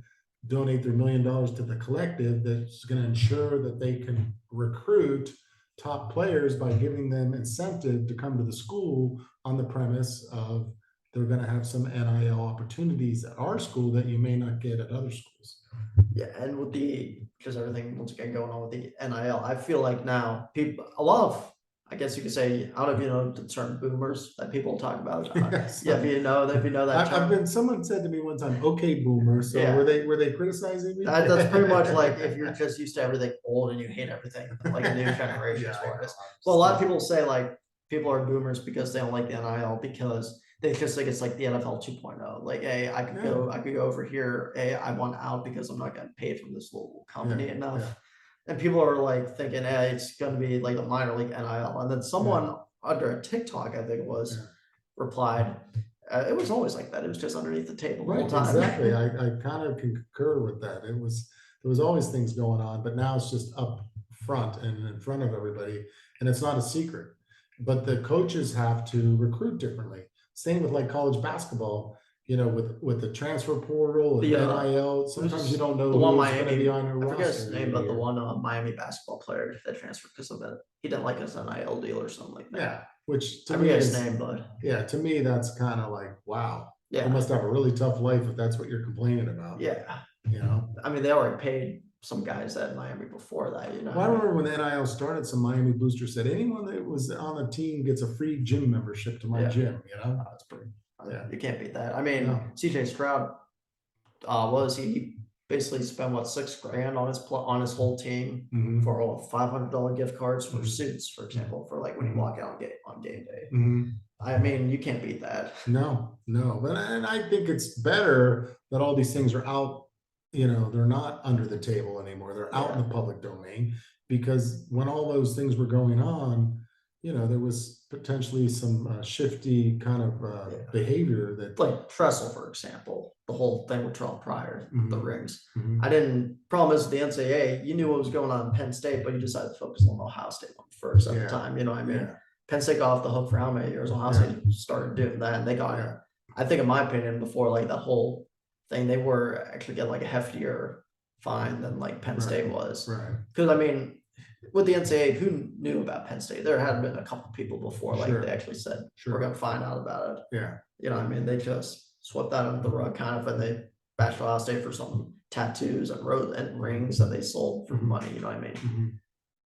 [SPEAKER 2] donate their $1 million to the collective that's going to ensure that they can recruit top players by giving them incentive to come to the school on the premise of they're going to have some NIL opportunities at our school that you may not get at other schools.
[SPEAKER 1] Yeah, and with because everything once again going on with the NIL, I feel like now a lot of I guess you could say, I don't know if you know the term boomers that people talk about.
[SPEAKER 2] Yes.
[SPEAKER 1] Yeah, if you know that term.
[SPEAKER 2] Someone said to me one time, okay, boomer. So
[SPEAKER 1] Yeah.
[SPEAKER 2] were they criticizing me?
[SPEAKER 1] That's pretty much like if you're just used to everything old and you hate everything like a new generation
[SPEAKER 2] Yeah,
[SPEAKER 1] as
[SPEAKER 2] I
[SPEAKER 1] far
[SPEAKER 2] know.
[SPEAKER 1] as. Well, a lot of people say like people are boomers because they don't like the NIL because they just think it's like the NFL 2.0. Like, hey, I could go over here. Hey, I want out because I'm not getting paid from this local company enough.
[SPEAKER 2] Yeah.
[SPEAKER 1] And people are like thinking, hey, it's gonna be like a minor league NIL. And then someone under a TikTok, I think it was, replied, it was always like that. It was just underneath the table the whole time.
[SPEAKER 2] Exactly. I kind of concur with that. There was always things going on, but now it's just up front and in front of everybody, and it's not a secret. But the coaches have to recruit differently. Same with like college basketball, with the transfer portal and NIL. Sometimes you don't know who's going to be on your roster.
[SPEAKER 1] I forget his name, but the one Miami basketball player that transferred because of it. He didn't like his NIL deal or something like that.
[SPEAKER 2] Yeah, which
[SPEAKER 1] I forget his name, but
[SPEAKER 2] to me that's kind of like, wow.
[SPEAKER 1] Yeah,
[SPEAKER 2] you must have a really tough life if that's what you're complaining about.
[SPEAKER 1] Yeah, I mean, they already paid some guys at Miami before that.
[SPEAKER 2] Well, I remember when the NIL started, some Miami boosters said anyone that was on the team gets a free gym membership to my gym.
[SPEAKER 1] That's pretty. You can't beat that. I mean, CJ Stroud, was he basically spent what $6 grand on his whole team for $500 gift cards for suits, for example, for like when you walk out on game day. I mean, you can't beat that.
[SPEAKER 2] No, but and I think it's better that all these things are out. They're not under the table anymore. They're out in the public domain, because when all those things were going on, there was potentially some shifty kind of behavior that,
[SPEAKER 1] like Tressel, for example, the whole thing with Trump prior, the rings.
[SPEAKER 2] Mhm.
[SPEAKER 1] Problem is the NCAA, you knew what was going on in Penn State, but you decided to focus on Ohio State one first at the time. You know what I mean? Penn State got off the hook for how many years? Ohio State started doing that, and they got it. I think, in my opinion, before like that whole thing, they were actually getting like a heftier fine than like Penn State was.
[SPEAKER 2] Right.
[SPEAKER 1] Because I mean, with the NCAA, who knew about Penn State? There had been a couple people before, like they actually said, we're going to find out about it.
[SPEAKER 2] Yeah.
[SPEAKER 1] You know what I mean? They just swept that under the rug kind of, and they bashed Ohio State for some tattoos and rings that they sold for money. You know what I mean?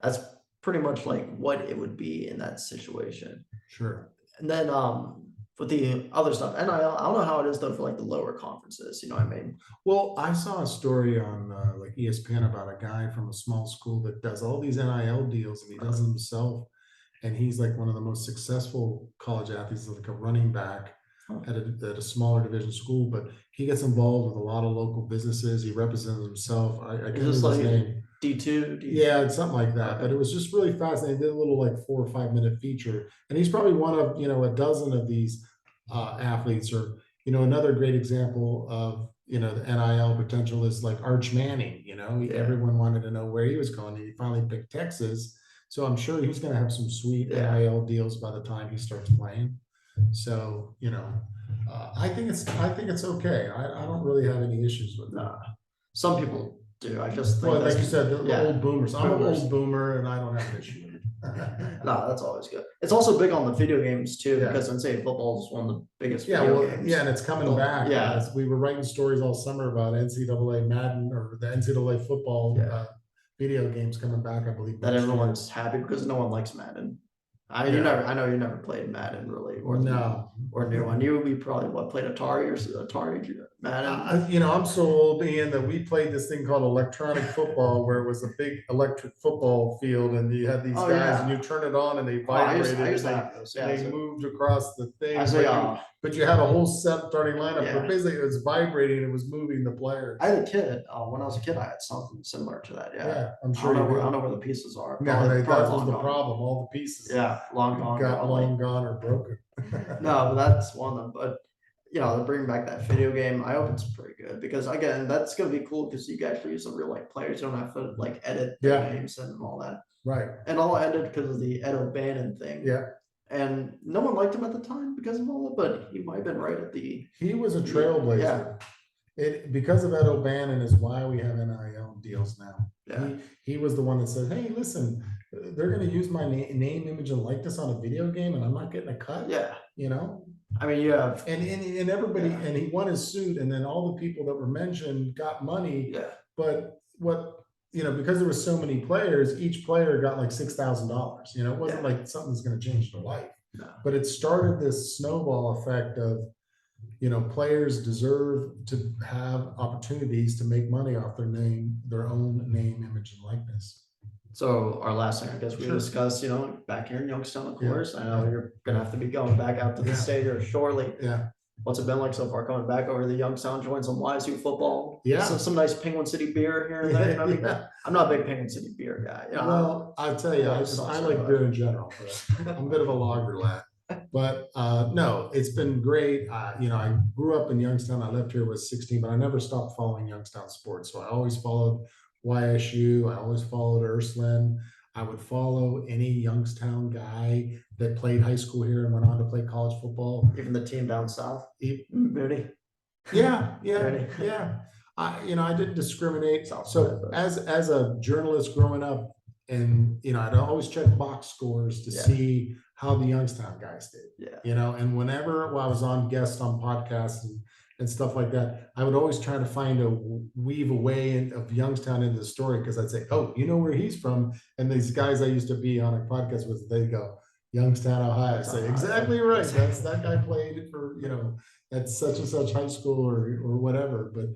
[SPEAKER 1] That's pretty much like what it would be in that situation.
[SPEAKER 2] Sure.
[SPEAKER 1] And then with the other stuff, NIL, I don't know how it is though for like the lower conferences. You know what I mean?
[SPEAKER 2] Well, I saw a story on like ESPN about a guy from a small school that does all these NIL deals, and he does them himself. And he's like one of the most successful college athletes, like a running back at a smaller division school. But he gets involved with a lot of local businesses. He represents himself. I can't remember his name.
[SPEAKER 1] D2?
[SPEAKER 2] Yeah, it's something like that. But it was just really fascinating. They did a little like 4 or 5 minute feature, and he's probably one of a dozen of these athletes. Or another great example of the NIL potential is like Arch Manning. Everyone wanted to know where he was going, and he finally picked Texas. So I'm sure he's going to have some sweet NIL deals by the time he starts playing. So I think it's okay. I don't really have any issues with that.
[SPEAKER 1] Some people do. I just think,
[SPEAKER 2] like you said, the old boomers. I'm an old boomer, and I don't have an issue with it.
[SPEAKER 1] No, that's always good. It's also big on the video games too, because NCAA football is one of the biggest video games.
[SPEAKER 2] Yeah, and it's coming back.
[SPEAKER 1] Yeah,
[SPEAKER 2] we were writing stories all summer about NCAA Madden, or the NCAA football video games coming back, I believe.
[SPEAKER 1] That everyone's happy because no one likes Madden. I know you never played Madden really, or new one. You probably played Atari or Atari Madden.
[SPEAKER 2] I'm so old, Ian, that we played this thing called electronic football, where it was a big electric football field, and you had these guys, and you turn it on, and they vibrated, they moved across the thing. But you had a whole set starting lineup, but basically it was vibrating, and it was moving the players.
[SPEAKER 1] I had a kid. When I was a kid, I had something similar to that. Yeah,
[SPEAKER 2] I'm sure.
[SPEAKER 1] I don't know where the pieces are.
[SPEAKER 2] No, that was the problem. All the pieces.
[SPEAKER 1] Yeah, long gone
[SPEAKER 2] or broken.
[SPEAKER 1] No, but that's one of them. But they're bringing back that video game. I hope it's pretty good, because again, that's gonna be cool because you can actually use some real life players. You don't have to like edit their names and all that.
[SPEAKER 2] Right.
[SPEAKER 1] And all ended because of the Ed O'Bannon thing.
[SPEAKER 2] Yeah.
[SPEAKER 1] And no one liked him at the time because of all that, but he might have been right at the.
[SPEAKER 2] He was a trailblazer. Because of Ed O'Bannon is why we have NIL deals now.
[SPEAKER 1] Yeah.
[SPEAKER 2] He was the one that said, hey, listen, they're going to use my name, image, and likeness on a video game, and I'm not getting a cut.
[SPEAKER 1] Yeah. I mean, you have.
[SPEAKER 2] And everybody, and he won his suit, and then all the people that were mentioned got money.
[SPEAKER 1] Yeah.
[SPEAKER 2] But what because there was so many players, each player got like $6,000. It wasn't like something's going to change their life,
[SPEAKER 1] No.
[SPEAKER 2] but it started this snowball effect of, players deserve to have opportunities to make money off their own name, image, and likeness.
[SPEAKER 1] So our last thing, I guess we discussed, back here in Youngstown, of course. I know you're gonna have to be going back out to the state here shortly.
[SPEAKER 2] Yeah.
[SPEAKER 1] What's it been like so far coming back over to Youngstown, join some YSU football?
[SPEAKER 2] Yeah.
[SPEAKER 1] Some nice Penguin City beer here and there. I mean, I'm not a big Penguin City beer guy.
[SPEAKER 2] Well, I'll tell you, I like beer in general, but I'm a bit of a lager lad. But no, it's been great. I grew up in Youngstown. I left here was 16, but I never stopped following Youngstown sports. So I always followed YSU. I always followed Ursuline. I would follow any Youngstown guy that played high school here and went on to play college football.
[SPEAKER 1] Even the team down south, Moody.
[SPEAKER 2] Yeah.
[SPEAKER 1] Moody.
[SPEAKER 2] Yeah. I didn't discriminate.
[SPEAKER 1] South
[SPEAKER 2] So
[SPEAKER 1] side, but-
[SPEAKER 2] as a journalist growing up, and I'd always check box scores to see how the Youngstown guys did.
[SPEAKER 1] Yeah.
[SPEAKER 2] And whenever I was on guests on podcasts and stuff like that, I would always try to find weave a way of Youngstown into the story, because I'd say, oh, you know where he's from? And these guys I used to be on a podcast with, they go, Youngstown, Ohio. I say, exactly right. That guy played for, at such and such high school or whatever. But,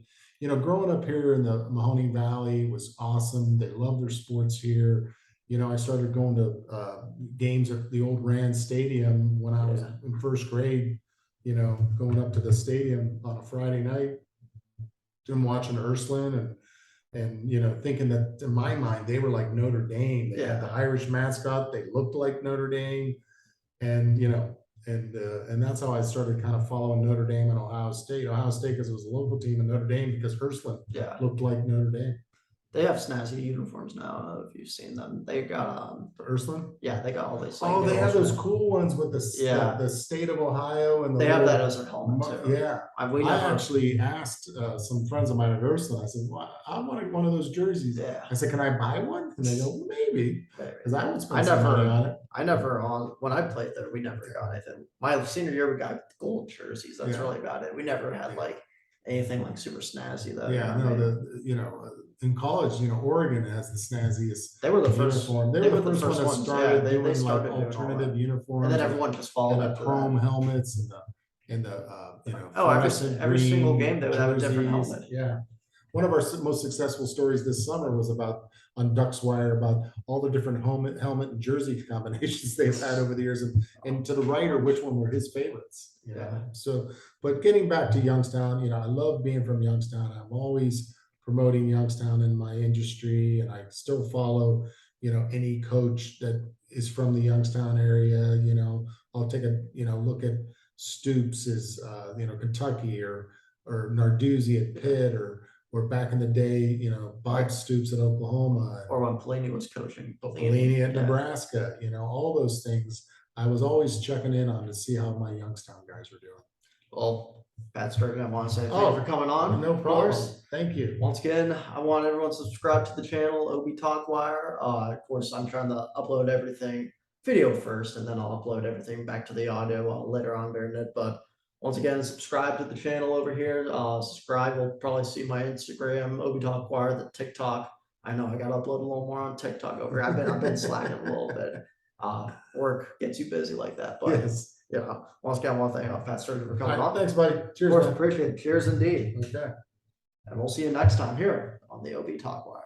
[SPEAKER 2] growing up here in the Mahoning Valley was awesome. They love their sports here. I started going to games at the old Rand Stadium when I was in first grade, going up to the stadium on a Friday night and watching Ursuline and thinking that in my mind, they were like Notre Dame. They had the Irish mascot. They looked like Notre Dame. And, and that's how I started kind of following Notre Dame and Ohio State because it was a local team, and Notre Dame because Ursuline looked like Notre Dame.
[SPEAKER 1] They have snazzy uniforms now. I don't know if you've seen them. They got
[SPEAKER 2] Ursuline.
[SPEAKER 1] Yeah, they got all this.
[SPEAKER 2] Oh, they have those cool ones with the state of Ohio and
[SPEAKER 1] they have that as a helmet too.
[SPEAKER 2] Yeah, I actually asked some friends of mine at Ursuline. I said, well, I wanted one of those jerseys.
[SPEAKER 1] Yeah.
[SPEAKER 2] I said, can I buy one? And they go, maybe, because I would spend
[SPEAKER 1] I
[SPEAKER 2] some
[SPEAKER 1] never
[SPEAKER 2] money on it.
[SPEAKER 1] I never when I played there, we never got anything. My senior year, we got gold jerseys. That's really about it. We never had like anything like super snazzy though.
[SPEAKER 2] Yeah, no, in college, Oregon has the snazziest.
[SPEAKER 1] They were the first
[SPEAKER 2] uniform. They were the first one that
[SPEAKER 1] ones.
[SPEAKER 2] started
[SPEAKER 1] They
[SPEAKER 2] doing
[SPEAKER 1] started
[SPEAKER 2] like alternative uniforms,
[SPEAKER 1] and then everyone just followed
[SPEAKER 2] and the chrome helmets and the
[SPEAKER 1] every single game they would have a different helmet.
[SPEAKER 2] Yeah. One of our most successful stories this summer was on Ducks Wire about all the different helmet and jersey combinations they've had over the years, and to the writer, which one were his favorites. So, but getting back to Youngstown, I love being from Youngstown. I'm always promoting Youngstown in my industry, and I still follow, any coach that is from the Youngstown area. I'll take a, look at Stoops is, Kentucky, or Narduzzi at Pitt, or back in the day, Bob Stoops at Oklahoma,
[SPEAKER 1] or when Pelini was coaching.
[SPEAKER 2] Pelini at Nebraska, all those things. I was always checking in on to see how my Youngstown guys were doing.
[SPEAKER 1] Well, Pat Sturgeon, I want to say thank you for coming on.
[SPEAKER 2] No problem. Thank you.
[SPEAKER 1] Once again, I want everyone to subscribe to the channel, OB Talkwire. Of course, I'm trying to upload everything video first, and then I'll upload everything back to the audio later on during it. But once again, subscribe to the channel over here. Subscribe. We'll probably see my Instagram, OB Talkwire, the TikTok. I know I got to upload a little more on TikTok over here. I've been slacking a little bit. Work gets you busy like that, but once again, I want to thank Pat Sturgeon for coming on.
[SPEAKER 2] Thanks, buddy. Cheers.
[SPEAKER 1] Of course, appreciate it. Cheers indeed.
[SPEAKER 2] Okay.
[SPEAKER 1] And we'll see you next time here on the OB Talkwire.